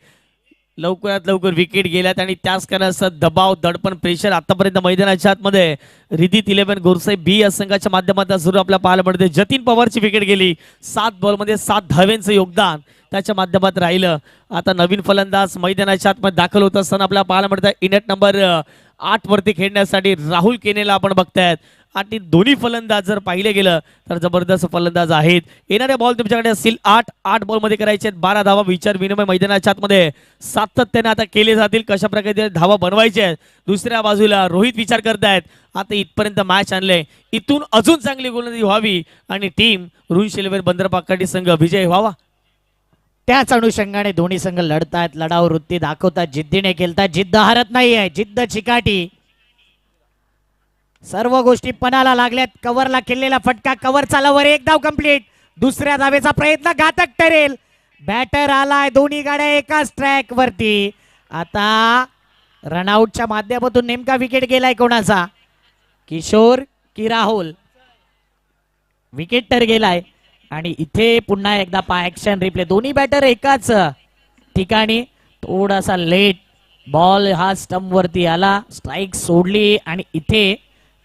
Speaker 3: लवकरात लवकर विकेट गेल्यात आणि त्याच कारणाचा दबाव दडपण प्रेशर आतापर्यंत मैदानाच्या आतमध्ये रिदीत 11 गोरसाई बी या संघाच्या माध्यमातून सुरू आपल्याला पाहायला मिळते. जतीन पवारची विकेट गेली. 7 बॉलमध्ये 7 धाव्यांचं योगदान त्याच्या माध्यमात राहिलं. आता नवीन फलंदाज मैदानाच्या आतमध्ये दाखल होत असताना आपल्याला पाहायला मिळतं इनट नंबर 8 वरती खेळण्यासाठी राहुल केनेला आपण बघतायत. आणि दोन्ही फलंदाज जर पाहिले गेलं तर जबरदस्त फलंदाज आहेत. येणारे बॉल तुमच्याकडे असतील 8 बॉलमध्ये करायचे आहेत 12 धावा. विचार विनिमय मैदानाच्या आतमध्ये सातत्याने आता केले जातील कशा प्रकारे धावा बनवायचे आहेत. दुसऱ्या बाजूला रोहित विचार करतायत आता इथपर्यंत मॅच आणले, इथून अजून चांगली गोलंदाजी व्हावी आणि टीम रुंश 11 बंदरपाकाठी संघ विजय व्हावा.
Speaker 1: त्याच अनुषंगाने दोन्ही संघ लढतायत. लढाऊ वृत्ती दाखवतात. जिद्दीने खेळतात. जिद्द हरत नाहीये. जिद्द चिकाटी. सर्व गोष्टी पणाला लागल्यात. कव्हरला केलेला फटका. कव्हर चालावर एक धाव कंप्लीट. दुसऱ्या धावेचा प्रयत्न घातक ठरेल. बॅटर आलाय. दोन्ही गाड्या एकाच ट्रॅक वरती. आता रनआउटच्या माध्यमातून नेमका विकेट गेलाय कोणाचा, किशोर की राहुल. विकेट तर गेलाय आणि इथे पुन्हा एकदा ऍक्शन रिप्ले. दोन्ही बॅटर एकाच ठिकाणी. थोडासा लेट बॉल हा स्टंप वरती आला. स्ट्राईक सोडली आणि इथे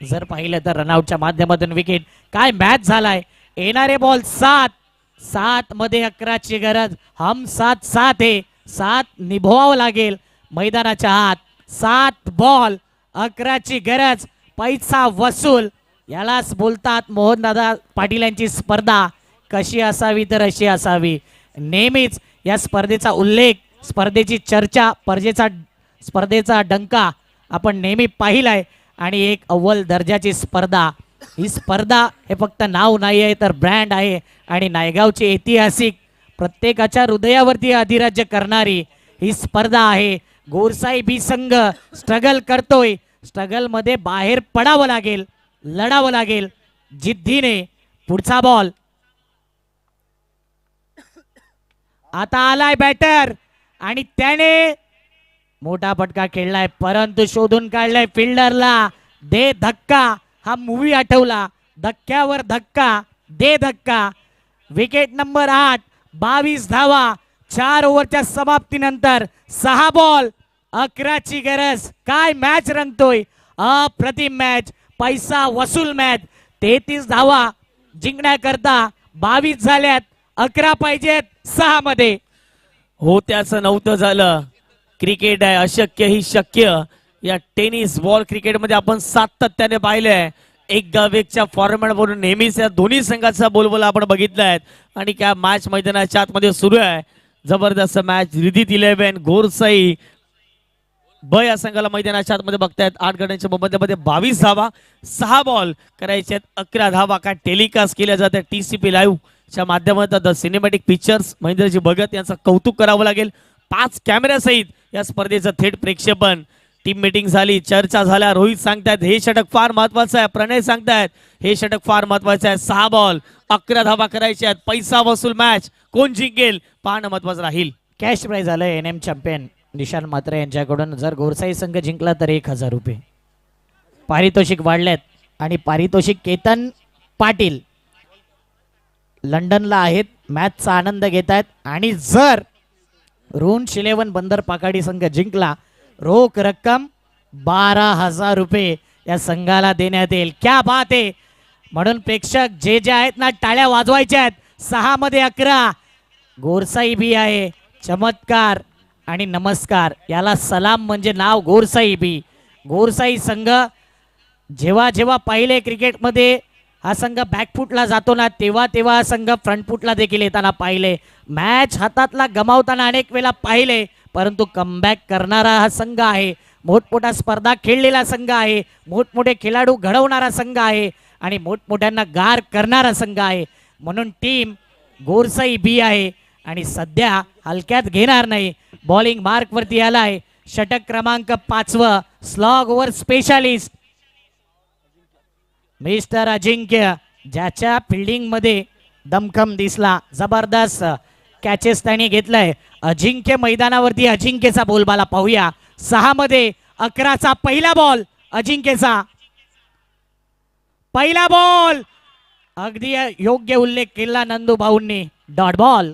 Speaker 1: जर पाहिलं तर रनआउटच्या माध्यमातून विकेट. काय मॅच झालाय. येणारे बॉल 7 मध्ये 11 ची गरज. हम 7 आहे. 7 निभवावं लागेल मैदानाच्या आत. 7 बॉल 11 ची गरज. पैसा वसूल यालाच बोलतात मोहनदादा पाटील यांची स्पर्धा. कशी असावी तर अशी असावी. नेहमीच या स्पर्धेचा उल्लेख, स्पर्धेची चर्चा, स्पर्धेचा डंका आपण नेहमी पाहिलाय आणि एक अव्वल दर्जाची स्पर्धा. ही स्पर्धा हे फक्त नाव नाही आहे तर ब्रँड आहे आणि नायगावची ऐतिहासिक प्रत्येकाच्या हृदयावरती अधिराज्य करणारी ही स्पर्धा आहे. गोरसाई बी संघ स्ट्रगल करतोय. स्ट्रगल मध्ये बाहेर पडावं लागेल, लढावं लागेल जिद्दीने. पुढचा बॉल. आता आलाय बॅटर आणि त्याने मोठा फटका खेळलाय परंतु शोधून काढलाय फिल्डरला. दे धक्का हा मूवी आठवला. धक्क्यावर धक्का, दे धक्का. Wicket number 8. 22 धावा 4 ओव्हरच्या समाप्तीनंतर. 6 बॉल 11 ची गरज. काय मॅच रंगतोय. अप्रतिम मॅच. पैसा वसूल मॅच. 33 धावा जिंकण्याकरता 22 झाल्यात. 11 पाहिजेत 6 मध्ये.
Speaker 3: हो त्याचं नव्हतं झालं. क्रिकेट आहे अशक्य ही शक्य. या टेनिस बॉल क्रिकेटमध्ये आपण सातत्याने पाहिलंय. एक गाव एकच्या फॉर्मॅट वरून नेहमीच या दोन्ही संघाचा बोलबोला आपण बघितलाय आणि काय मॅच मैदानाच्या आतमध्ये सुरू आहे. जबरदस्त मॅच. रिदीत 11 गोरसाई ब या संघाला मैदानाच्या आतमध्ये बघतायत. 8 गड्यांच्या मध्ये 22 धावा. 6 बॉल करायचे आहेत 11 धावा. काय टेलिकास्ट केल्या जाते TCP लाईव्ह च्या माध्यमातून. The cinematic pictures Mahendraji Bhagat यांचं कौतुक करावं लागेल. 5 कॅमेरा सहित या स्पर्धेचं थेट प्रेक्षेपण. टीम मीटिंग झाली, चर्चा झाल्या. रोहित सांगतायत हे षटक फार महत्वाचं आहे. प्रणय सांगतायत हे षटक फार महत्वाचं आहे. 6 बॉल 11 धावा करायच्या आहेत. पैसा वसूल मॅच. कोण जिंकेल पाहणं महत्वाचं राहील.
Speaker 1: कॅश प्राइज आलंय NM चॅम्पियन निशान मात्रे यांच्याकडून. जर गोरसाई संघ जिंकला तर 1000 रुपये पारितोषिक वाढलेत. आणि पारितोषिक केतन पाटील लंडनला आहेत. मॅचचा आनंद घेत आहेत आणि जर रुंच 11 बंदर पाकाडी संघ जिंकला रोख रक्कम 12,000 रुपये या संघाला देण्यात येईल. क्या बात आहे. म्हणून प्रेक्षक जे जे आहेत ना टाळ्या वाजवायच्या आहेत. 6 मध्ये 11 गोरसाई बी आहे. चमत्कार आणि नमस्कार याला सलाम म्हणजे नाव गोरसाई बी. गोरसाई संघ जेव्हा जेव्हा पाहिले क्रिकेटमध्ये हा संघ बॅकफुटला जातो ना तेव्हा तेव्हा हा संघ फ्रंटफुटला देखील येताना पाहिले. मॅच हातातला गमावताना अनेक वेळा पाहिले परंतु कमबॅक करणारा हा संघ आहे. मोठमोठ्या स्पर्धा खेळलेला संघ आहे. मोठमोठे खेळाडू घडवणारा संघ आहे आणि मोठमोठ्यांना गार करणारा संघ आहे. म्हणून टीम गोरसाई बी आहे आणि सध्या हलक्यात घेणार नाही. बॉलिंग मार्क वरती आलाय षटक क्रमांक 5 स्लॉग ओव्हर स्पेशालिस्ट मिस्टर अजिंक्य ज्याच्या फिल्डिंग मध्ये दमखम दिसला. जबरदस्त कॅचेस त्यांनी घेतलाय. अजिंक्य मैदानावरती अजिंक्यचा बोलबाला पाहूया. 6 मध्ये 11चा पहिला बॉल अजिंक्यचा पहिला बॉल अगदी योग्य उल्लेख केला नंदू भाऊंनी. Dot ball.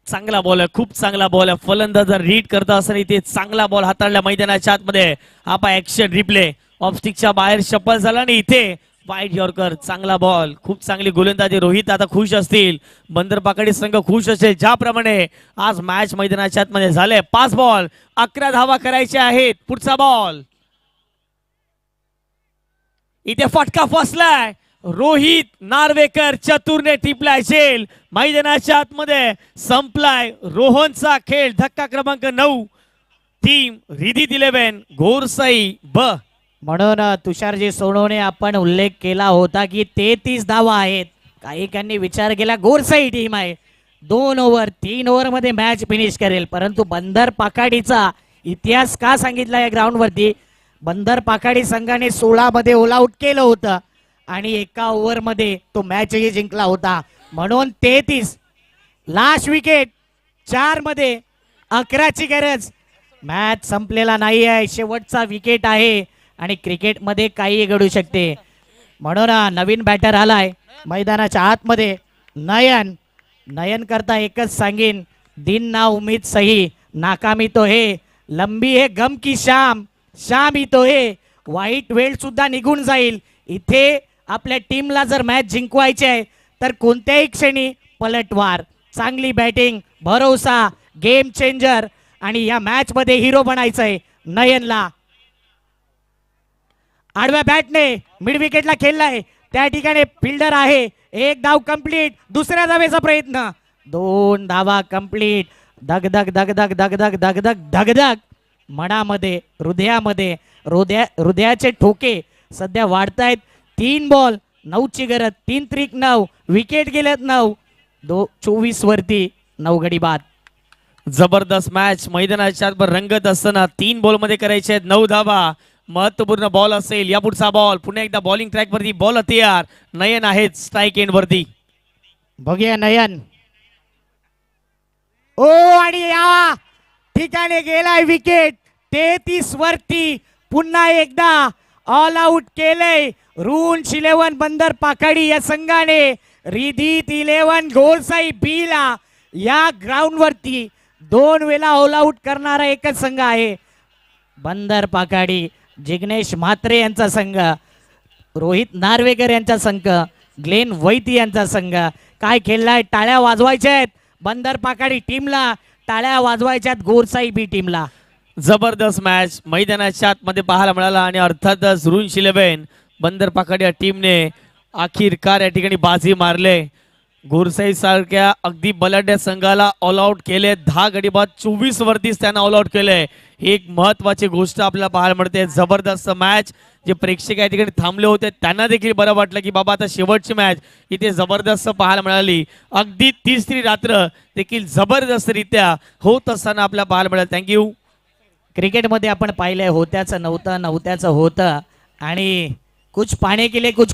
Speaker 3: चांगला बॉल आहे. खूप चांगला बॉल आहे. फलंदाज रीड करता असताना इथे चांगला बॉल हाताळला मैदानाच्या आतमध्ये. हा पा ऍक्शन रिप्ले ऑफस्टिकच्या बाहेर शपल झाला आणि इथे वाईट यॉर्कर. चांगला बॉल. खूप चांगली गोलंदाजी. रोहित आता खुश असतील. बंदर पाकडी संघ खुश असेल ज्याप्रमाणे आज मॅच मैदानाच्या आतमध्ये झाले. 5 बॉल 11 धावा करायच्या आहेत. पुढचा बॉल इथे फटका फसलाय. रोहित नार्वेकर चतुरने टिपलाय झेल. मैदानाच्या आतमध्ये संपलाय रोहनचा खेळ. धक्का क्रमांक 9 टीम रिधित 11 गोरसाई ब.
Speaker 1: म्हणून तुषारजी सोनवणे आपण उल्लेख केला होता की 33 धावा आहेत. काहीकांनी विचार केला गोरसाई टीम आहे 2 ओव्हर 3 ओव्हर मध्ये मॅच फिनिश करेल. परंतु बंदर पाकाडीचा इतिहास का सांगितला या ग्राउंड वरती. बंदर पाकाडी संघाने 16 मध्ये ऑल आउट केलं होतं आणि एका ओव्हर मध्ये तो मॅचही जिंकला होता. म्हणून 33 लास्ट विकेट 4 मध्ये 11ची गरज. मॅच संपलेला नाही आहे. शेवटचा विकेट आहे आणि क्रिकेटमध्ये काही घडू शकते. म्हणून नवीन बॅटर आलाय मैदानाच्या आतमध्ये नयन. नयन करता एकच सांगेन दिन ना उम्मीद सही नाकामी तो हे लंबी है गम की शाम शाम ही तो हे. वाईट वेळ सुद्धा निघून जाईल. इथे आपल्या टीमला जर मॅच जिंकवायची आहे तर कोणत्याही क्षणी पलटवार. चांगली बॅटिंग भरोसा गेम चेंजर आणि या मॅच मध्ये हिरो बनायचंय नयनला. आडव्या बॅटने मिड विकेटला खेळलाय. त्या ठिकाणी फिल्डर आहे. 1 धाव कंप्लीट. दुसऱ्या धावेचा प्रयत्न. 2 धावा कंप्लीट. धगधग धगधग धगधग धगधग धगधग मनामध्ये हृदयामध्ये हृदयाचे ठोके सध्या वाढतायत. 3 बॉल 9ची गरज. 3 त्रिक 9 विकेट गेलेत 9. 24 वरती 9 गडी बाद.
Speaker 3: जबरदस्त मॅच मैदानाच्या आत रंगत असताना 3 बॉल मध्ये करायचे आहेत 9 धावा. महत्वपूर्ण बॉल असेल. या पुढचा बॉल पुन्हा एकदा बॉलिंग ट्रॅक वरती. बॉल तयार. नयन आहेत स्ट्राईक एंड वरती.
Speaker 1: बघूया नयन. ओ आणि या ठिकाणी गेलाय विकेट. 33 वरती पुन्हा एकदा ऑल आउट केलंय. रुंच 11 बंदर पाकाडी या संघाने रिधित 11 गोरसाई बीला या ग्राउंड वरती 2 वेळा ऑल आउट करणारा एकच संघ आहे बंदर पाकाडी. जिग्नेश म्हात्रे यांचा संघ, रोहित नार्वेकर यांचा संघ, ग्लेन वैती यांचा संघ. काय खेळलाय. टाळ्या वाजवायच्या आहेत बंदर पाकाडी टीमला. टाळ्या वाजवायच्या आहेत गोरसाई बी टीमला.
Speaker 3: जबरदस्त मॅच मैदानाच्या आतमध्ये पाहायला मिळाला आणि अर्थातच रुंच 11 बंदर पाकाडी या टीमने अखेरकार या ठिकाणी बाजी मारले. गोरसाई सारख्या अगदी बलाढ्य संघाला ऑल आउट केले. 10 गडी बाद 24 वरतीच त्यांना ऑल आउट केले. ही एक महत्वाची गोष्ट आपल्याला पाहायला मिळते. जबरदस्त मॅच. जे प्रेक्षक या ठिकाणी थांबले होते त्यांना देखील बरं वाटलं की बाबा आता शेवटची मॅच इथे जबरदस्त पाहायला मिळाली. अगदी तिसरी रात्र देखील जबरदस्तरित्या होत असताना आपल्याला पाहायला मिळालं. थँक्यू.
Speaker 1: क्रिकेटमध्ये आपण पाहिलंय होत्याचं नव्हतं नव्हत्याचं होतं आणि कुछ पाने के लिए कुछ